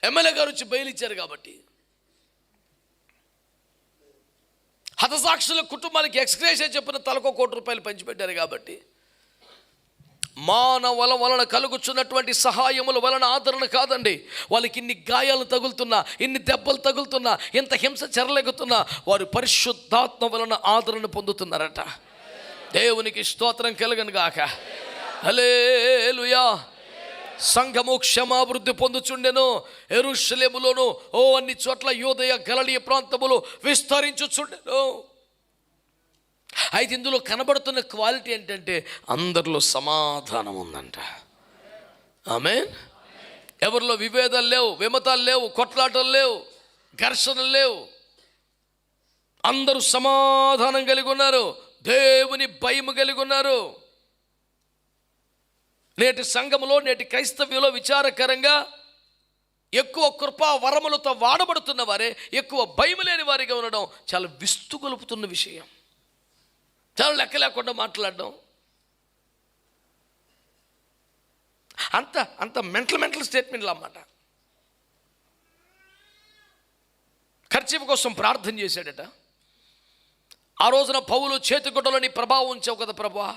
ఎమ్మెల్యే గారు వచ్చి బెయిల్ ఇచ్చారు కాబట్టి, హతసాక్షుల కుటుంబానికి ఎక్స్గ్రేషియా చెప్పిన తలకు ₹1 పంచిపెట్టారు కాబట్టి, మానవుల వలన కలుగుచున్నటువంటి సహాయముల వలన ఆదరణ కాదండి. వాళ్ళకి ఇన్ని గాయాలు తగులుతున్నా, ఇన్ని దెబ్బలు తగులుతున్నా, ఇంత హింస చెరలేగుతున్నా, వారు పరిశుద్ధాత్మ వలన ఆదరణ పొందుతున్నారట. దేవునికి స్తోత్రం కలుగును గాక. హల్లెలూయా. సంఘము క్షమాభివృద్ధి పొందుచుండెను. యెరూషలేములోను అన్ని చోట్ల యూదయ, గలిలయ ప్రాంతములు విస్తరించుచుండెను. అయితే ఇందులో కనబడుతున్న క్వాలిటీ ఏంటంటే అందరిలో సమాధానం ఉందంట. ఆమేన్. ఎవరిలో విభేదాలు లేవు, విమతాలు లేవు, కొట్లాటలు లేవు, ఘర్షణలు లేవు. అందరూ సమాధానం కలిగి ఉన్నారు, దేవుని భయం కలిగి ఉన్నారు. నేటి సంఘములో, నేటి క్రైస్తవ్యంలో విచారకరంగా ఎక్కువ కృపా వరములతో వాడబడుతున్న వారే ఎక్కువ భయం లేని వారిగా ఉండడం చాలా విస్తుగొలుపుతున్న విషయం. చాలా లెక్క లేకుండా మాట్లాడడం, అంత మెంటల్ స్టేట్మెంట్లు అన్నమాట. ఖర్చు కోసం ప్రార్థన చేశాడట. ఆ రోజున పౌలు చేతిగుడ్డలో నీ ప్రభావం ఉంచావు కదా ప్రభువా,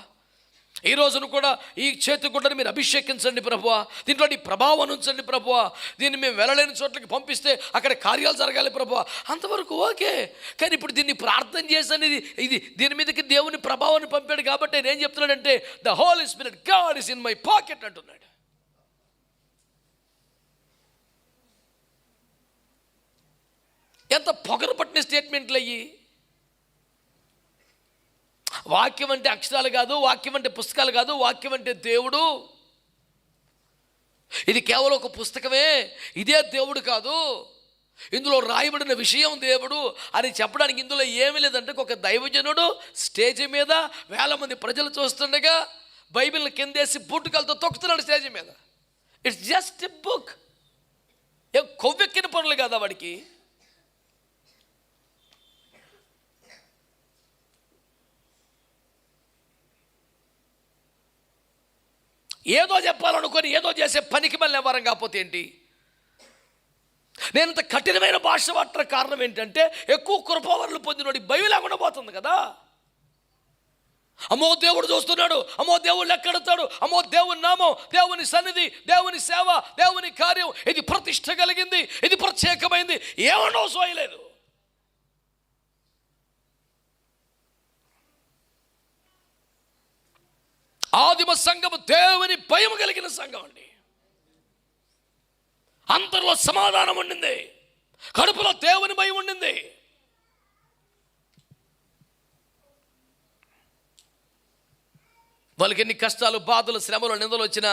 ఈ రోజును కూడా ఈ చేతిగుడ్డని మీరు అభిషేకించండి ప్రభువా, దీంట్లో నీ ప్రభావం ఉంచండి ప్రభువా, దీన్ని మేము వెళ్ళలేని చోట్లకి పంపిస్తే అక్కడ కార్యాలు జరగాలి ప్రభువా. అంతవరకు ఓకే, కానీ ఇప్పుడు దీన్ని ప్రార్థన చేసని ఇది దీని మీదకి దేవుని ప్రభావాన్ని పంపాడు కాబట్టి నేను ఏం చెప్తున్నాడంటే the Holy Spirit God is in my pocket అంటున్నాడు. ఎంత పొగరు పట్టిన స్టేట్మెంట్లు అయ్యి. వాక్యం అంటే అక్షరాలు కాదు, వాక్యం అంటే పుస్తకాలు కాదు, వాక్యం అంటే దేవుడు. ఇది కేవలం ఒక పుస్తకమే, ఇదే దేవుడు కాదు, ఇందులో రాయబడిన విషయం దేవుడు అని చెప్పడానికి ఇందులో ఏమీ లేదంటే ఒక దైవజనుడు స్టేజ్ మీద 1000 మంది ప్రజలు చూస్తుండగా బైబిల్ని కిందేసి బూటుకాలతో తొక్కుతున్నాడు స్టేజ్ మీద. It's just a book. ఏ కొవ్వెక్కిన పనులు కాదా వాడికి? ఏదో చెప్పాలనుకొని ఏదో చేసే పనికి మళ్ళీ వరం కాకపోతే ఏంటి? నేను ఇంత కఠినమైన భాష వాడటం కారణం ఏంటంటే ఎక్కువ కృపావరలు పొందినోడి భయం లేకుండా పోతుంది కదా. అమ్మో దేవుడు చూస్తున్నాడు, అమ్మో దేవుడు లెక్కెడతాడు, అమ్మో దేవుని నామం, దేవుని సన్నిధి, దేవుని సేవ, దేవుని కార్యం, ఇది ప్రతిష్ట కలిగింది, ఇది ప్రత్యేకమైంది, ఏమన్నా సోయలేదు. ఆదిమ సంఘము దేవుని భయం కలిగిన సంఘం అండి. అంతర్లో సమాధానం ఉండింది, కడుపులో దేవుని భయం ఉండింది. వాళ్ళకి ఎన్ని కష్టాలు, బాధలు, శ్రమలు, నిందలు వచ్చినా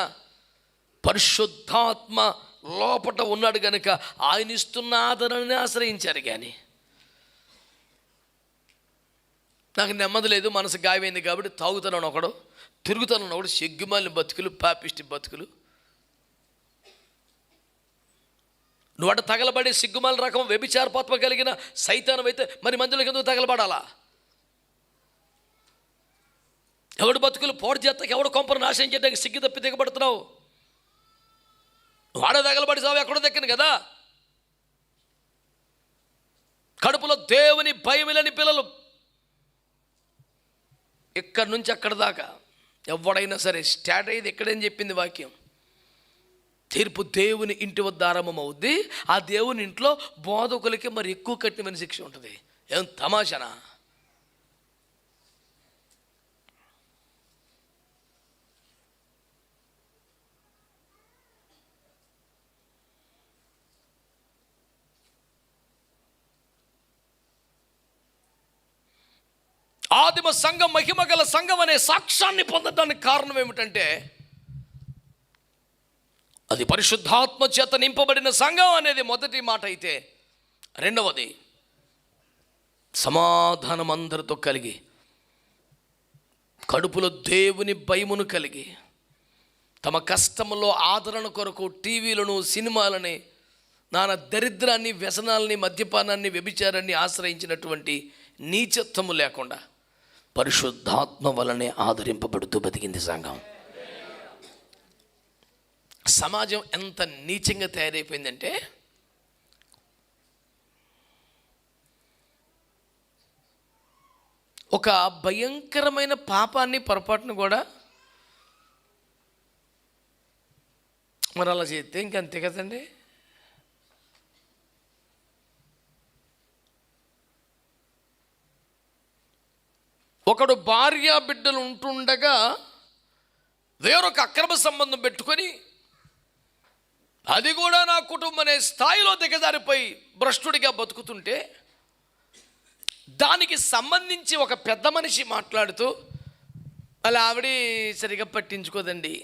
పరిశుద్ధాత్మ లోపట ఉన్నాడు కనుక ఆయన ఇస్తున్న ఆదరణని ఆశ్రయించారు. కానీ నాకు నెమ్మది లేదు, మనసు గాయమైంది కాబట్టి తాగుతాను ఒకడు, తిరుగుతాను ఒకడు, సిగ్గుమాలిన బతుకులు, పాపిష్టి బతుకులు. నువ్వు తగలబడే సిగ్గుమాలిన రకం వ్యభిచారపాత్మ కలిగిన సైతానం అయితే మరి మందులకు ఎందుకు తగలబడాలా? ఎవడు బతుకులు పోటు చేస్తాకి, ఎవడు కొంపను నాశనం చేయడానికి సిగ్గు తప్పి దిగబడుతున్నావు? వాడ తగలబడి సావు ఎక్కడో దక్కింది కదా. కడుపులో దేవుని భయం లేని పిల్లలు ఇక్కడి నుంచి అక్కడ దాకా ఎవడైనా సరే స్టార్ట్ అయ్యేది ఎక్కడని చెప్పింది వాక్యం. తీర్పు దేవుని ఇంటి వద్ద ఆరంభం అవుద్ది. ఆ దేవుని ఇంట్లో బోధకులకి మరి ఎక్కువ కఠినమైన శిక్ష ఉంటుంది. ఏం తమాషనా? ఆదిమ సంఘం మహిమగల సంఘం అనే సాక్ష్యాన్ని పొందడానికి కారణం ఏమిటంటే అది పరిశుద్ధాత్మ చేత నింపబడిన సంఘం అనేది మొదటి మాట అయితే, రెండవది సమాధానం అందరితో కలిగి, కడుపులో దేవుని భయమును కలిగి, తమ కష్టంలో ఆదరణ కొరకు టీవీలను, సినిమాలని, నానా దరిద్రాన్ని, వ్యసనాలని, మద్యపానాన్ని, వ్యభిచారాన్ని ఆశ్రయించినటువంటి నీచత్వము లేకుండా పరిశుద్ధాత్మ వలనే ఆదరింపబడుతూ బతికింది సంఘం. సమాజం ఎంత నీచంగా తయారైపోయిందంటే ఒక భయంకరమైన పాపాన్ని, పొరపాటును కూడా మరి అలా చేస్తే ఇంకంతే కదండి. ఒకడు భార్య బిడ్డలు ఉంటుండగా వేరొక అక్రమ సంబంధం పెట్టుకొని అది కూడా నా కుటుంబం అనే స్థాయిలో దిగజారిపోయి భ్రష్టుడిగా బతుకుతుంటే దానికి సంబంధించి ఒక పెద్ద మనిషి మాట్లాడుతూ, అలా ఆవిడ సరిగా పట్టించుకోదండి,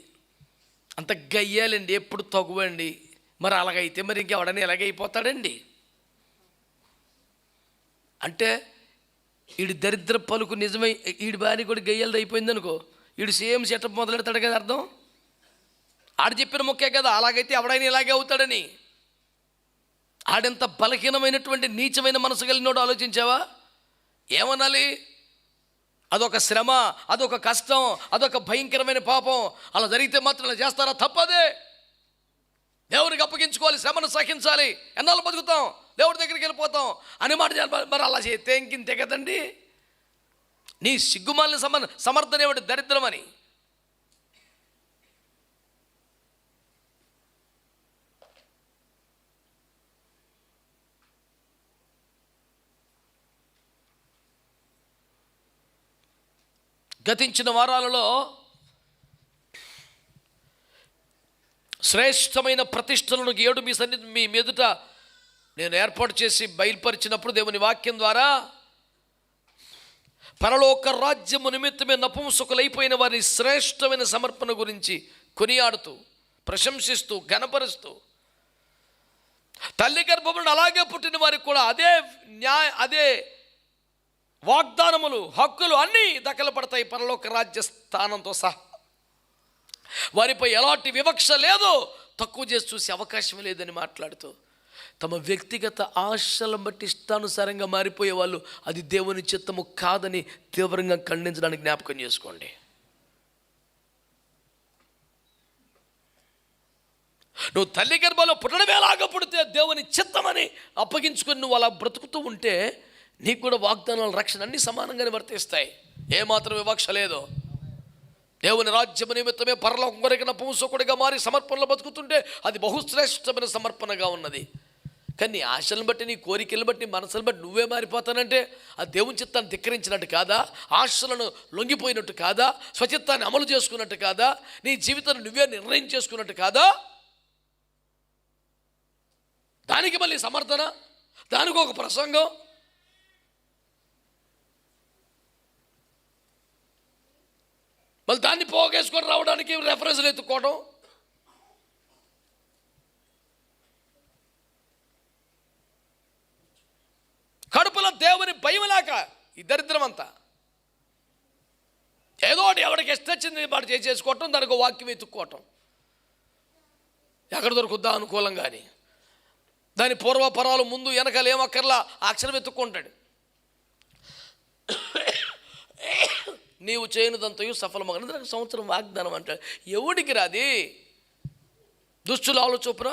అంత గయ్యాలండి, ఎప్పుడు తగువండి, మరి అలాగైతే మరి ఇంకెవడని ఎలాగైపోతాడండి అంటే, ఈడు దరిద్ర పలుకు నిజమై ఈడు భార్య కూడా గయ్యాలది అయిపోయింది అనుకో, ఈడు సేమ్ సెటప్ మొదలెడతాడు కదా. అర్థం ఆడు చెప్పిన మొక్కే కదా, అలాగైతే ఎవడైనా ఇలాగే అవుతాడని. ఆడెంత బలహీనమైనటువంటి నీచమైన మనసు కలిగినోడు ఆలోచించావా? ఏమనాలి? అదొక శ్రమ, అదొక కష్టం, అదొక భయంకరమైన పాపం. అలా జరిగితే మాత్రం అలా చేస్తారా? తప్పదే. దేవునికి అప్పగించుకోవాలి, శ్రమను సహించాలి. ఎన్నాళ్ళు బతుకుతాం, దేవుడి దగ్గరికి వెళ్ళిపోతాం అని మాట. మరి అలా చేస్తే ఇంకింతే కదండి. నీ సిగ్గుమాలిన సమర్థనేవాడు దరిద్రం అని. గతించిన వారాలలో శ్రేష్టమైన ప్రతిష్టలను 7 మీ మీదుట నేను ఏర్పాటు చేసి బయలుపరిచినప్పుడు, దేవుని వాక్యం ద్వారా పరలోక రాజ్యము నిమిత్తమే నపుంసకులైపోయిన వారి శ్రేష్టమైన సమర్పణ గురించి కొనియాడుతూ, ప్రశంసిస్తూ, ఘనపరుస్తూ, తల్లి గర్భమును అలాగే పుట్టిన వారికి కూడా అదే వాగ్దానములు, హక్కులు అన్నీ దఖలుపడతాయి పరలోక రాజ్య స్థానంతో సహా. వారిపై ఎలాంటి వివక్ష లేదు, తక్కువ చేసి చూసే అవకాశం లేదని మాట్లాడుతూ, తమ వ్యక్తిగత ఆశలను బట్టి ఇష్టానుసారంగా మారిపోయే వాళ్ళు అది దేవుని చిత్తము కాదని తీవ్రంగా ఖండించడానికి జ్ఞాపకం చేసుకోండి. నువ్వు తల్లి గర్భంలో పుట్టడమే ఎలాగ పుడితే దేవుని చిత్తమని అప్పగించుకొని నువ్వు అలా బ్రతుకుతూ ఉంటే నీకు కూడా వాగ్దానాల రక్షణ అన్నీ సమానంగానే వర్తిస్తాయి. ఏమాత్రం వివక్ష లేదు. దేవుని రాజ్యము నిమిత్తమే పరలోకం కొరకు నపుంసకుడిగా మారి సమర్పణలో బతుకుతుంటే అది బహుశ్రేష్టమైన సమర్పణగా ఉన్నది. కానీ నీ ఆశలను బట్టి, నీ కోరికలను బట్టి, మనసులను బట్టి నువ్వే మారిపోతానంటే అది దేవుని చిత్తాన్ని ధిక్కరించినట్టు కాదా? ఆశలను లొంగిపోయినట్టు కాదా? స్వచిత్తాన్ని అమలు చేసుకున్నట్టు కాదా? నీ జీవితాన్ని నువ్వే నిర్ణయం చేసుకున్నట్టు కాదా? దానికి మళ్ళీ సమర్థన, దానికి ఒక ప్రసంగం. మళ్ళీ దాన్ని పోగేసుకొని రావడానికి రెఫరెన్స్లు ఎత్తుకోవడం. కడుపులో దేవుని భయం లేక ఈ దరిద్రం అంతా. ఏదో ఒకటి ఎవరికి ఇష్టొచ్చింది వాడు చేసేసుకోవటం, దానికి వాక్యం ఎత్తుక్కోవటం. ఎక్కడ దొరుకుద్దా అనుకూలం. కానీ దాని పూర్వపరాలు ముందు వెనకాల ఏమక్కర్లా, అక్షరం ఎత్తుక్కుంటాడు. నీవు చేయనిదంతయు సఫలమగను. దానికి సంవత్సరం వాగ్దానం అంటాడు. ఎవడికి రాది? దుష్టుల ఆలోచన,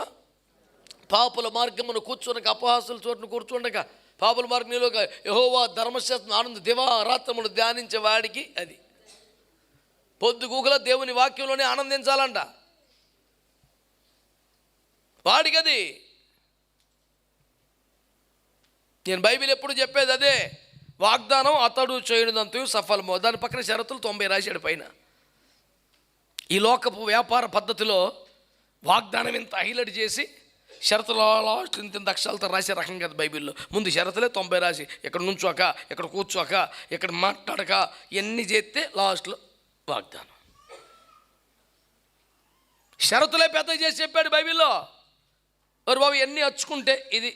పాపుల మార్గమును కూర్చునక, అపహాసుల చోటును కూర్చుండక, పాపుల మార్గంలో యెహోవా ధర్మశాస్త్రం ఆనంద దివారాత్రములు ధ్యానించే వాడికి అది. పొద్దుగూకల దేవుని వాక్యంలోనే ఆనందించాలంట వాడికి అది. నేను బైబిల్ ఎప్పుడు చెప్పేది అదే. వాగ్దానం అతడు చేయనిదంతయు సఫలమో. దాని పక్కన షరతులు 90 రాశాడు పైన. ఈ లోకపు వ్యాపార పద్ధతిలో వాగ్దానం ఇంత హైలైట్ చేసి షరతులు లాస్ట్ ఇంత అక్షరాలతో రాసే రకం కదా బైబిల్లో. ముందు షరతులే 90 రాసి, ఇక్కడ నుంచోక, ఇక్కడ కూర్చోక, ఇక్కడ మాట్లాడక, ఇవన్నీ చేస్తే లాస్ట్లో వాగ్దానం. షరతులే పెద్ద చేసి చెప్పాడు బైబిల్లో. మరి బాబు ఇవన్నీ అచ్చుకుంటే ఇది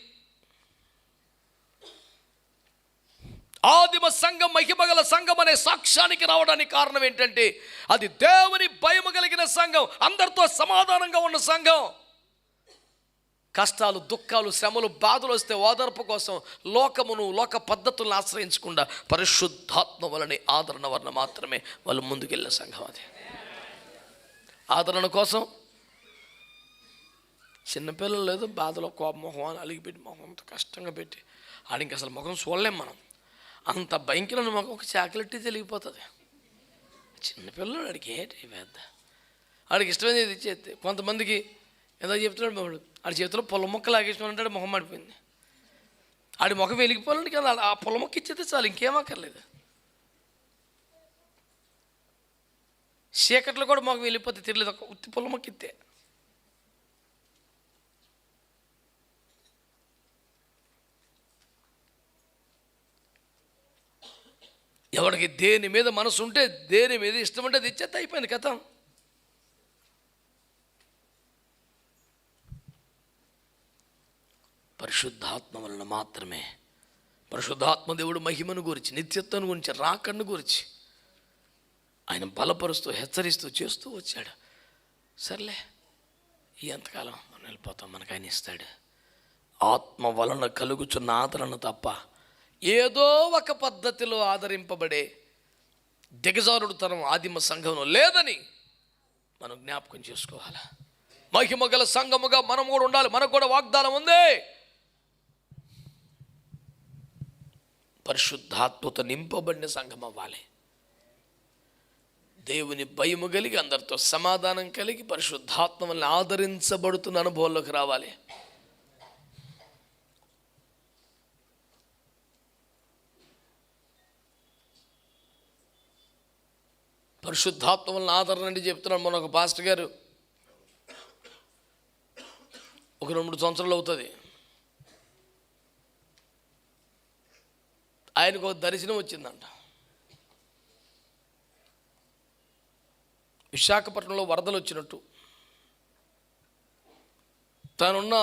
ఆదిమ సంఘం, మహిమగల సంఘం అనే సాక్ష్యానికి రావడానికి కారణం ఏంటంటే అది దేవుని భయము కలిగిన సంఘం, అందరితో సమాధానంగా ఉన్న సంఘం. కష్టాలు, దుఃఖాలు, శ్రమలు, బాధలు వస్తే ఓదార్పు కోసం లోకమును, లోక పద్ధతులను ఆశ్రయించకుండా పరిశుద్ధాత్మ వలన ఆదరణ వలన మాత్రమే వాళ్ళు ముందుకెళ్ళే సంఘం. అది ఆదరణ కోసం చిన్నపిల్లలు లేదు బాధలో కోప మొహం అలిగిపెట్టి మొహం అంత కష్టంగా పెట్టి ఆడికి అసలు ముఖం చూడలేం మనం. అంత భయంకరమైన ముఖం ఒక చాక్లెట్ తెలిగిపోతుంది. చిన్నపిల్లలు ఆడికి ఏంటి పెద్ద, ఆడికి ఇష్టమైనది ఇచ్చేస్తే. కొంతమందికి ఏదో చెప్తున్నాడు వాడు, ఆడి చేతిలో పొల మొక్క లాగేసుకుని ఉంటాడు, మొహం పడిపోయింది. ఆడి ముఖం వెలిగిపోవాలంటే కదా ఆ పొల మొక్క ఇచ్చేస్తే చాలు, ఇంకేం అక్కర్లేదు. చీకట్లో కూడా మొఖం వెళ్ళిపోతే తెలియదు, ఒక ఉత్తి పొల మొక్క ఇస్తే. ఎవరికి దేని మీద మనసు ఉంటే, దేని మీద ఇష్టం ఉంటే అది ఇచ్చేస్తే అయిపోయింది కథ. పరిశుద్ధాత్మ వలన మాత్రమే, పరిశుద్ధాత్మ దేవుడు మహిమను గురించి, నిత్యత్వం గురించి, రాకను గురించి ఆయన బలపరుస్తూ, హెచ్చరిస్తూ చేస్తూ వచ్చాడు. సర్లే, ఎంతకాలం మనం వెళ్ళిపోతాం, మనకు ఆయన ఇస్తాడు. ఆత్మ వలన కలుగుచున్న ఆదరణ తప్ప ఏదో ఒక పద్ధతిలో ఆదరింపబడే దిగజారుడు తరం ఆదిమ సంఘంలో లేదని మనం జ్ఞాపకం చేసుకోవాలి. మహిమ గల సంఘముగా మనం కూడా ఉండాలి. మనకు కూడా వాగ్దానం ఉంది. పరిశుద్ధాత్మతో నింపబడిన సంఘం అవ్వాలి. దేవుని భయము కలిగి, అందరితో సమాధానం కలిగి, పరిశుద్ధాత్మ వలన ఆదరించబడుతున్న అనుభవంలోకి రావాలి. పరిశుద్ధాత్మ వలన ఆదరణ అంటే చెప్తున్నాను. మొన్న ఒక పాస్టర్ గారు ఒక 2-3 సంవత్సరాలు అవుతుంది, ఆయనకు ఒక దర్శనం వచ్చిందంట. విశాఖపట్నంలో వరదలు వచ్చినట్టు తానున్న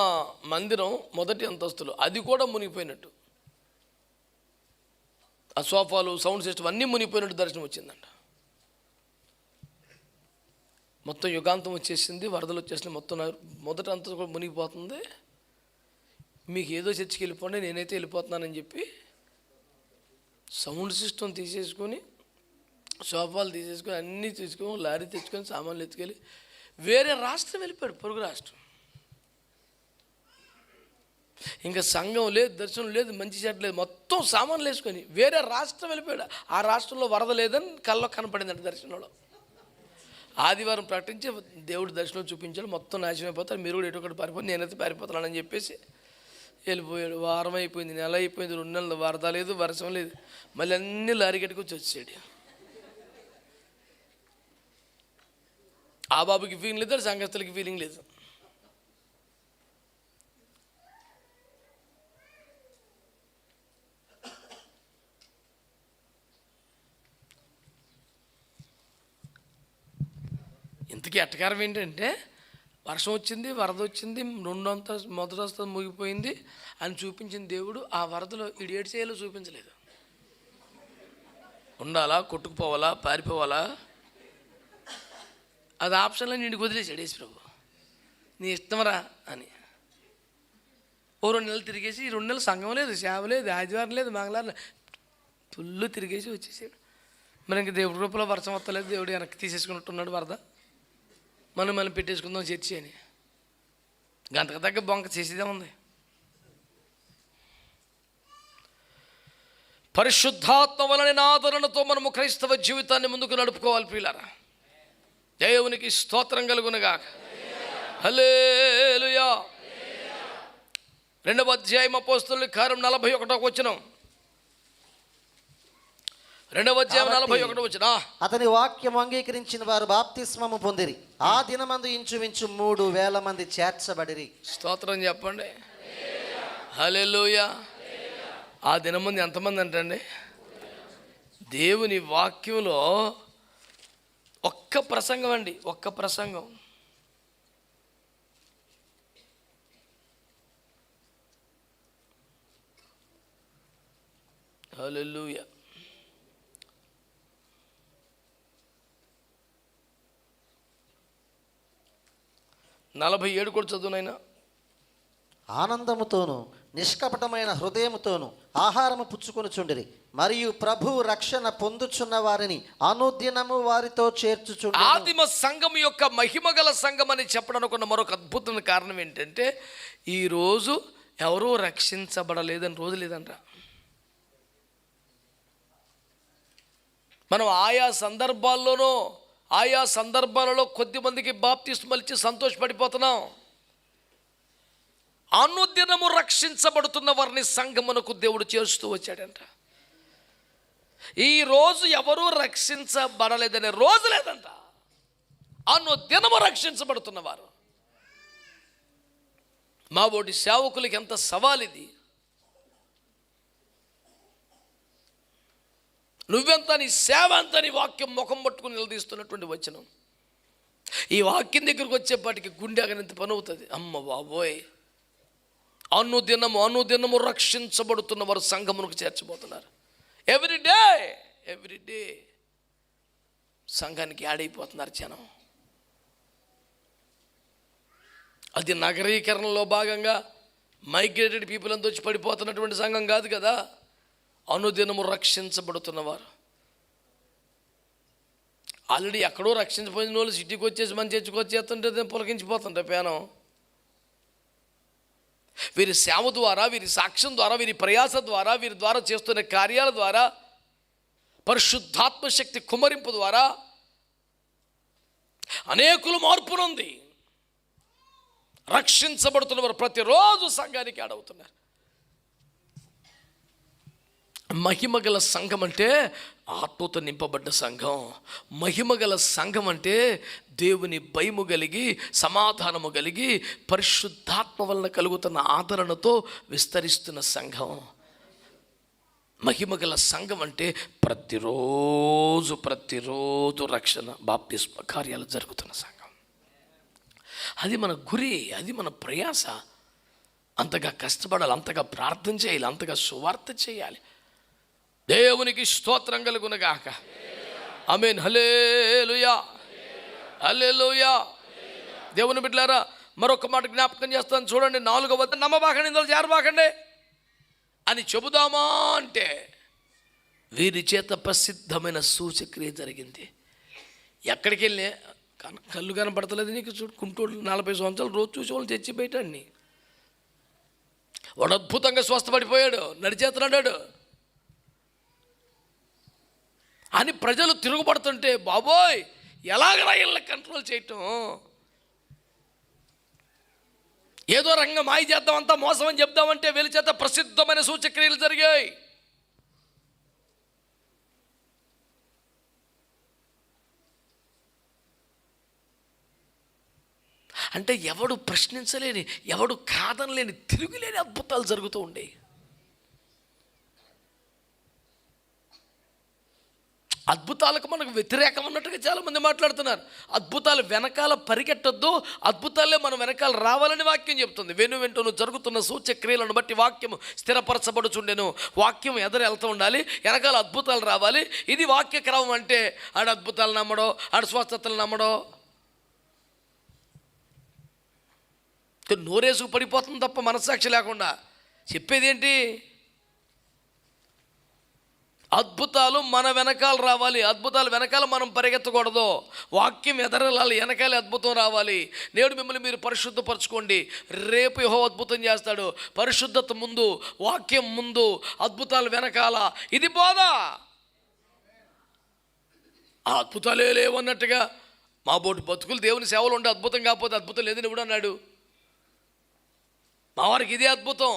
మందిరం మొదటి అంతస్తులు అది కూడా మునిగిపోయినట్టు, ఆ సోఫాలు, సౌండ్ సిస్టమ్ అన్నీ మునిగిపోయినట్టు దర్శనం వచ్చిందంట. మొత్తం యుగాంతం వచ్చేసింది, వరదలు వచ్చేసింది, మొత్తం మొదటి అంతస్తు కూడా మునిగిపోతుంది. మీకు ఏదో చర్చికి వెళ్ళిపోండి, నేనైతే వెళ్ళిపోతున్నానని చెప్పి సౌండ్ సిస్టమ్ తీసేసుకొని, సోఫాలు తీసేసుకొని, అన్నీ తీసుకొని, లారీ తెచ్చుకొని, సామాన్లు ఎత్తుకెళ్ళి వేరే రాష్ట్రం వెళ్ళిపోయాడు, పొరుగు రాష్ట్రం. ఇంకా సంఘం లేదు, దర్శనం లేదు, మంచి చెడ్డ లేదు, మొత్తం సామాన్లు వేసుకొని వేరే రాష్ట్రం వెళ్ళిపోయాడు. ఆ రాష్ట్రంలో వరద లేదని కళ్ళలో కనపడిందంట దర్శనంలో. ఆదివారం ప్రకటించి దేవుడు దర్శనం చూపించాడు, మొత్తం నాశనం అయిపోతారు, మీరు కూడా ఎటు ఒకటి పారిపోయి, నేనైతే పారిపోతున్నానని చెప్పేసి వెళ్ళిపోయాడు. వారం అయిపోయింది, నెల అయిపోయింది, 2 నెలలు, వరద లేదు, వర్షం లేదు, మళ్ళీ అన్నీ లారీ కట్టుకొచ్చి వచ్చాడు. ఆ బాబుకి ఫీలింగ్ లేదు, సంఘస్థులకి ఫీలింగ్ లేదు. ఇంతకీ ఎట్టకారం ఏంటంటే, వర్షం వచ్చింది, వరద వచ్చింది, 2 మొదటి అంతస్తు ముగిపోయింది అని చూపించిన దేవుడు ఆ వరదలో ఇటు ఏడు చేయాలో చూపించలేదు. ఉండాలా, కొట్టుకుపోవాలా, పారిపోవాలా, అది ఆప్షన్లో నీకు వదిలేసాడు యేసు ప్రభు. నీ ఇష్టమరా అని. ఓ 2 నెలలు తిరిగేసి, ఈ 2 నెలలు సంఘం లేదు, సేవ లేదు, ఆదివారం లేదు, మంగళవారం ఫుల్లు తిరిగేసి వచ్చేసాడు. మరి ఇంక దేవుడి రూపంలో వర్షం వస్తలేదు, దేవుడు వెనక్కి తీసేసుకున్నట్టున్నాడు వరద, మనం పెట్టేసుకుందాం చర్చి అని. గంటకు తగ్గ బొంక చేసేదే ఉంది. పరిశుద్ధాత్మ వలన ఆదరణతో మనము క్రైస్తవ జీవితాన్ని ముందుకు నడుపుకోవాలి. ప్రియులారా, దేవునికి స్తోత్రం కలుగునుగాక. హల్లెలూయా. 2వ అధ్యాయం అపోస్తలుల కార్యం 41వ వచనం. 2వ అధ్యాయం 41వ వచనం. అతని వాక్యం అంగీకరించిన వారు బాప్తిస్మము పొందిరి. ఆ దినమందు ఇంచుమించు 3,000 మంది చేర్చబడిరి. స్తోత్రం చెప్పండి. హల్లెలూయా. ఆ దినమంది ఎంతమంది అంటండి? దేవుని వాక్యంలో ఒక్క ప్రసంగం అండి, ఒక్క ప్రసంగం. హల్లెలూయా. నలభై 47 కూడా చదువునైనా. ఆనందముతోను నిష్కపటమైన హృదయముతోను ఆహారము పుచ్చుకొనుచుండిరి, మరియు ప్రభు రక్షణ పొందుచున్న వారిని అనుదినము వారితో చేర్చుచుండిరి. ఆదిమ సంఘం యొక్క మహిమగల సంఘం అని చెప్పడానికి ఉన్న మరొక అద్భుతమైన కారణం ఏంటంటే, ఈరోజు ఎవరూ రక్షించబడలేదని రోజు లేదంట. మనం ఆయా సందర్భాలలో కొద్దిమందికి బాప్తిస్మలు ఇచ్చి సంతోషపడిపోతున్నాం. అనుదినము రక్షించబడుతున్న వారిని సంఘమునకు దేవుడు చేరుస్తూ వచ్చాడంట. ఈరోజు ఎవరూ రక్షించబడలేదనే రోజు లేదంట. అనుదినము రక్షించబడుతున్నవారు. మా బోటి సేవకులకి ఎంత సవాల్ ఇది. నువ్వెంత, నీ సేవ ఎంత, నీ వాక్యం ముఖం పట్టుకుని నిలదీస్తున్నటువంటి వచనం. ఈ వాక్యం దగ్గరికి వచ్చేపాటికి గుండె అగనంత పని అవుతుంది. అమ్మ బాబోయ్, అనుదినము రక్షించబడుతున్న వారు సంఘమునకు చేర్చబోతున్నారు. ఎవ్రీడే సంఘానికి యాడ్ అయిపోతున్నారు జనం. అది నగరీకరణలో భాగంగా మైగ్రేటెడ్ పీపుల్ అంతా వచ్చి పడిపోతున్నటువంటి సంఘం కాదు కదా. అనుదినము రక్షించబడుతున్నవారు. ఆల్రెడీ ఎక్కడో రక్షించబడిన వాళ్ళు సిటీకి వచ్చేసి మన చర్చికి వచ్చేస్తుంటే పులకించిపోతుంటారు పేనం. వీరి సేవ ద్వారా, వీరి సాక్ష్యం ద్వారా, వీరి ప్రయాస ద్వారా, వీరి ద్వారా చేస్తున్న కార్యాల ద్వారా, పరిశుద్ధాత్మ శక్తి కుమ్మరింపు ద్వారా అనేకులు మార్పు నొంది రక్షించబడుతున్నవారు ప్రతిరోజు సంఘానికి యాడ్ అవుతున్నారు. మహిమగల సంఘం అంటే ఆత్మతో నింపబడ్డ సంఘం. మహిమగల సంఘం అంటే దేవుని భయము కలిగి, సమాధానము కలిగి, పరిశుద్ధాత్మ వలన కలుగుతున్న ఆదరణతో విస్తరిస్తున్న సంఘం. మహిమగల సంఘం అంటే ప్రతిరోజు రక్షణ, బాప్తిస్మ కార్యాలు జరుగుతున్న సంఘం. అది మన గురి, అది మన ప్రయాస. అంతగా కష్టపడాలి, అంతగా ప్రార్థన చేయాలి, అంతగా సువార్త చేయాలి. దేవునికి స్తోత్రం కలుగునగాక. ఆమేన్. హల్లెలూయా, హల్లెలూయా. దేవుని బిడ్డలారా, మరొక మాట జ్ఞాపకం చేస్తాను చూడండి. 4వ నమ్మబాకండి, ఇందులో చేరబాకండి అని చెబుదామా అంటే వీరి చేత ప్రసిద్ధమైన సూచక్రియ జరిగింది. ఎక్కడికి వెళ్ళి కళ్ళు కనపడతలేదు నీకు. చూడు, కుంటూరు 40 సంవత్సరాలు రోజు చూసి వాళ్ళు తెచ్చి పెట్టండి. వాడు అద్భుతంగా స్వస్థపడిపోయాడు, నడిచేస్తున్నాడు అని ప్రజలు తిరుగుబడుతుంటే, బాబోయ్ ఎలాగరా వీళ్ళని కంట్రోల్ చేయటం, ఏదో రంగం మాయ చేద్దామంతా మోసం అని చెప్దామంటే వీళ్ళ చేత ప్రసిద్ధమైన సూచక్రియలు జరిగాయి. అంటే ఎవడు ప్రశ్నించలేని, ఎవడు కాదనలేని, తిరుగులేని అద్భుతాలు జరుగుతూ ఉండేవి. అద్భుతాలకు మనకు వ్యతిరేకం అన్నట్టుగా చాలామంది మాట్లాడుతున్నారు. అద్భుతాలు వెనకాల పరిగెట్టొద్దు, అద్భుతాలే మనం వెనకాల రావాలని వాక్యం చెప్తుంది. వెంటను జరుగుతున్న సూచక్రియలను బట్టి వాక్యం స్థిరపరచబడుచుండెను. వాక్యం ఎదురు వెళ్తూ ఉండాలి, వెనకాల అద్భుతాలు రావాలి. ఇది వాక్య క్రమం. అంటే ఆడ అద్భుతాలు నమ్మడో, ఆడ స్వస్థతలు నమ్మడో, నోరేసుకు పడిపోతుంది తప్ప మనస్సాక్షి లేకుండా. చెప్పేది ఏంటి? అద్భుతాలు మన వెనకాల రావాలి, అద్భుతాలు వెనకాల మనం పరిగెత్తకూడదు. వాక్యం ఎదరలాలి, వెనకాల అద్భుతం రావాలి. నేడు మిమ్మల్ని మీరు పరిశుద్ధపరచుకోండి, రేపు యెహోవా అద్భుతం చేస్తాడు. పరిశుద్ధత ముందు, వాక్యం ముందు, అద్భుతాలు వెనకాల. ఇది బోధ. ఆ అద్భుతాలే లేవన్నట్టుగా మా బోటు బతుకులు దేవుని సేవలు ఉండే అద్భుతం కాకపోతే అద్భుతం లేదని ఎవడు అన్నాడు? మా వారికి ఇదే అద్భుతం.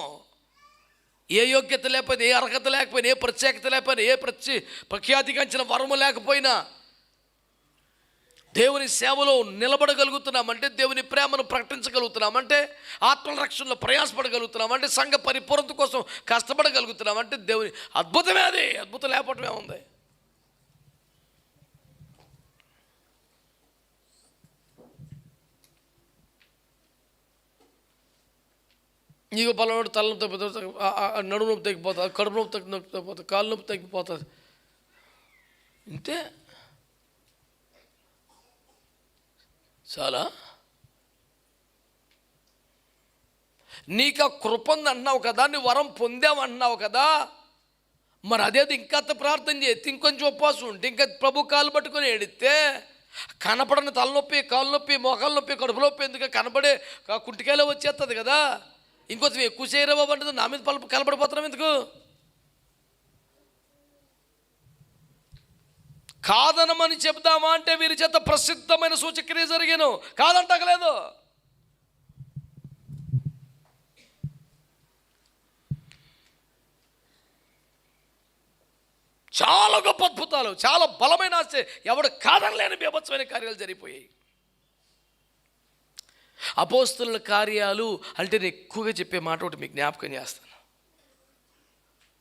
ఏ యోగ్యత లేకపోయినా, ఏ అర్హత లేకపోయినా, ఏ ప్రత్యేకత లేకపోయినా, ఏ ప్రఖ్యాతిగాంచిన వరము లేకపోయినా దేవుని సేవలో నిలబడగలుగుతున్నామంటే, దేవుని ప్రేమను ప్రకటించగలుగుతున్నామంటే, ఆత్మరక్షణలో ప్రయాసపడగలుగుతున్నామంటే, సంఘ పరిపూర్ణత కోసం కష్టపడగలుగుతున్నామంటే దేవుని అద్భుతమే. అది అద్భుతం లేకపోవటమే ఉంది. నీకు పలానాడు తలనొప్పి తగ్గిపోతుంది, నడుము నొప్పి తగ్గిపోతుంది, కడుపు నొప్పి తగ్గిపోతుంది, కాళ్ళు నొప్పి తగ్గిపోతుంది. ఇంతే చాలా. నీకు ఆ కృప ఉంది అన్నావు కదా, నువ్వు వరం పొందావు అన్నావు కదా, మరి అదేది ఇంకా ప్రార్థన చేస్తే, ఇంకొంచెం ఉపవాసం ఉంటే, ఇంకా ప్రభు కాలు పట్టుకొని ఏడిస్తే, కనపడని తలనొప్పి, కాలు నొప్పి, మోకాలు నొప్పి, కడుపు నొప్పి ఎందుకు కనపడే కుంటికాయలో వచ్చేస్తుంది కదా. ఇంకొంచెం ఎక్కువ చేయరా బాబు అంటే నా మీద కలపడిపోతున్నాం ఎందుకు? కాదనమని చెప్దామా అంటే వీరి చేత ప్రసిద్ధమైన సూచక్రియ జరిగాను. కాదంటగలేదు. చాలా గొప్ప అద్భుతాలు, చాలా బలమైన ఆశ, ఎవడు కాదనలేని బీభత్సమైన కార్యాలు జరిగిపోయాయి. అపోస్తలుల కార్యాలు అంటే నేను ఎక్కువగా చెప్పే మాట ఒకటి మీకు జ్ఞాపకం చేస్తాను.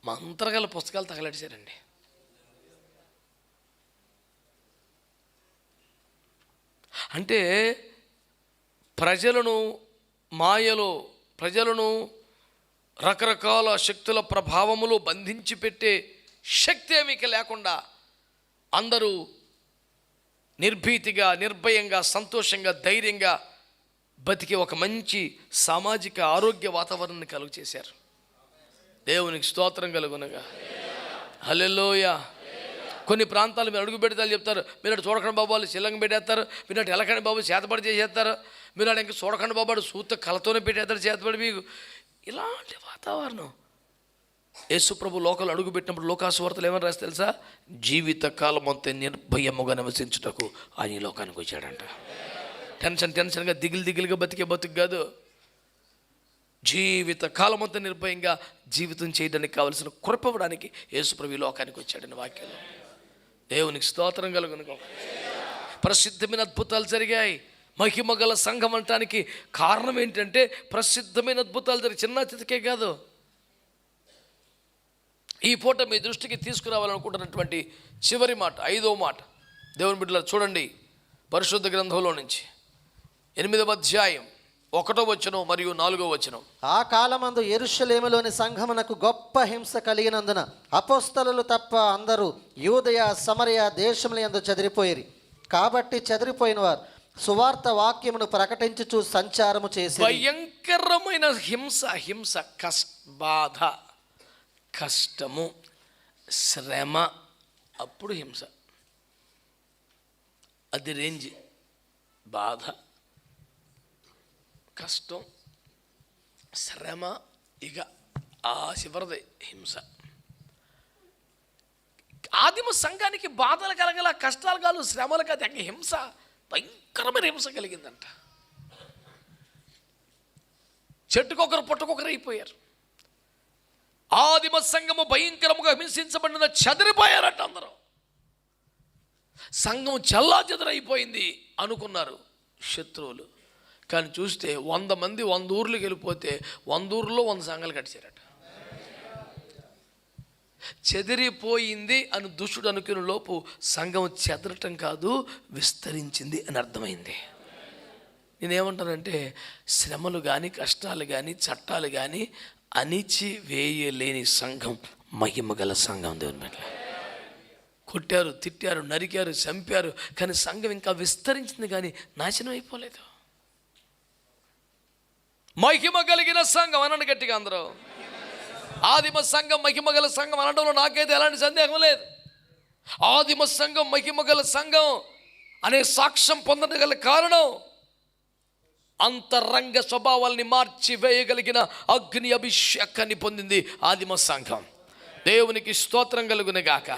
మంత్రగల పుస్తకాలు తగలడిచారండి. అంటే ప్రజలను మాయలో, ప్రజలను రకరకాల శక్తుల ప్రభావములో బంధించి పెట్టే శక్తి ఏమీ లేకుండా అందరూ నిర్భీతిగా, నిర్భయంగా, సంతోషంగా, ధైర్యంగా బతికి ఒక మంచి సామాజిక ఆరోగ్య వాతావరణాన్ని కలుగు చేశారు. దేవునికి స్తోత్రం కలుగునగా. హల్లెలూయా. కొన్ని ప్రాంతాలు మీరు అడుగు పెడతారు చెప్తారు, మీరు అటు చూడకండి బాబు వాళ్ళు శిలంగా పెట్టేస్తారు, మీరు అటు ఎలకండి బాబు చేతపడి చేసేస్తారు, మీరు అటు ఇంకా చూడకండి బాబు సూత కళతోనే పెట్టేస్తారు చేతపడి. మీకు ఇలాంటి వాతావరణం. యేసుప్రభు లోకాలు అడుగు పెట్టినప్పుడు లోకాసువార్తలు ఏమని రాసి తెలుసా? జీవిత కాలం అంతా నిర్భయముగా నివసించుటకు ఆయన ఈ లోకానికి వచ్చాడంట. టెన్షన్గా దిగులుగా బతికే బతుకు కాదు. జీవిత కాలం అంతా నిర్భయంగా జీవితం చేయడానికి కావలసిన కృపవడానికి యేసుప్రభు ఈ లోకానికి వచ్చాడని వాక్యంలో. దేవునికి స్తోత్రం కలుగును. ప్రసిద్ధమైన అద్భుతాలు జరిగాయి. మహిమగల సంఘం అనటానికి కారణం ఏంటంటే ప్రసిద్ధమైన అద్భుతాలు జరిగి చిన్న చితకే కాదు. ఈ పూట మీ దృష్టికి తీసుకురావాలనుకుంటున్నటువంటి చివరి మాట, 5వ మాట, దేవుని బిడ్డలారా చూడండి, పరిశుద్ధ గ్రంథంలో నుంచి 8వ అధ్యాయం 1వ వచనం మరియు 4వ వచనం. ఆ కాలమందు యెరూషలేములోని సంఘమునకు గొప్ప హింస కలిగినందున అపోస్తలులు తప్ప అందరూ యూదయ సమరయ దేశములందు చెదిరిపోయిరి. కాబట్టి చెదిరిపోయిన వారు సువార్త వాక్యమును ప్రకటించుచు సంచారము చేసి భయంకరమైన హింస, బాధ, కష్టము, శ్రమ, అప్పుడు హింస. అది రేంజ్. బాధ, కష్టం, శ్రమ, ఇక ఆ చివరిది హింస. ఆదిమ సంఘానికి బాధలు కలగల, కష్టాలు కాదు, శ్రమలు కాదు, హింస, భయంకరమైన హింస కలిగిందంట. చెట్టుకొకరు పుట్టకొకరు అయిపోయారు. ఆదిమ సంఘము భయంకరముగా హింసించబడిన చెదిరిపోయారట అందరూ. సంఘం చెల్లాచెదరైపోయింది అనుకున్నారు శత్రువులు. కానీ చూస్తే 100 మంది 100 ఊర్లకు వెళ్ళిపోతే 100 ఊర్లో 100 సంఘాలు కట్టారట. చెదిరిపోయింది అని దుష్టుడు అనుకునే లోపు సంఘం చెదరటం కాదు, విస్తరించింది అని అర్థమైంది. నేనేమంటానంటే శ్రమలు కానీ, కష్టాలు కానీ, చట్టాలు కానీ అణిచి వేయలేని సంఘం మహిమగల సంఘం. దేవుని బిడ్డ కొట్టారు, తిట్టారు, నరికారు, చంపారు, కానీ సంఘం ఇంకా విస్తరించింది కానీ నాశనం అయిపోలేదు. మహిమ కలిగిన సంఘం అనండి గట్టిగా అందరూ. ఆదిమ సంఘం మహిమగల సంఘం అనడంలో నాకైతే ఎలాంటి సందేహం లేదు. ఆదిమ సంఘం మహిమగల సంఘం అనే సాక్ష్యం పొందగల కారణం అంతరంగ స్వభావాల్ని మార్చి వేయగలిగిన అగ్ని అభిషేకాన్ని పొందింది ఆదిమ సంఘం. దేవునికి స్తోత్రం కలుగునుగాక.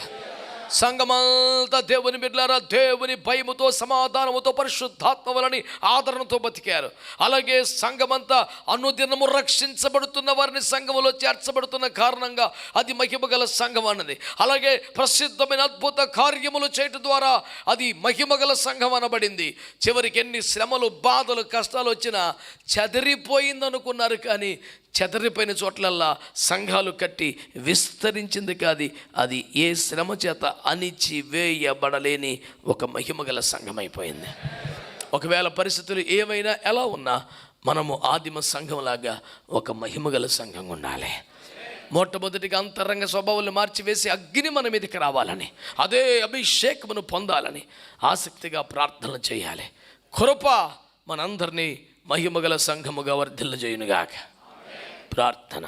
సంఘమంతా దేవుని బిడ్డలారా దేవుని భయముతో, సమాధానముతో, పరిశుద్ధాత్మ వలని ఆదరణతో బతికారు. అలాగే సంఘమంతా అనుదినము రక్షించబడుతున్న వారిని సంఘములో చేర్చబడుతున్న కారణంగా అది మహిమగల సంఘం అన్నది. అలాగే ప్రసిద్ధమైన అద్భుత కార్యములు చేయటం ద్వారా అది మహిమగల సంఘం అనబడింది. చివరికి ఎన్ని శ్రమలు, బాధలు, కష్టాలు వచ్చినా చెదిరిపోయిందనుకున్నారు, కానీ చెదరిపోయిన చోట్లల్లా సంఘాలు కట్టి విస్తరించింది కాదు. అది ఏ శ్రమ చేత అణిచి వేయబడలేని ఒక మహిమగల సంఘం అయిపోయింది. ఒకవేళ పరిస్థితులు ఏమైనా ఎలా ఉన్నా మనము ఆదిమ సంఘంలాగా ఒక మహిమగల సంఘంగా ఉండాలి. మొట్టమొదటిగా అంతరంగ స్వభావాలను మార్చివేసి అగ్ని మన మీదకి రావాలని, అదే అభిషేకమును పొందాలని ఆసక్తిగా ప్రార్థనలు చేయాలి. కృప మనందరినీ మహిమగల సంఘముగా వర్ధిల్ల చేయునుగాక. ప్రార్థన.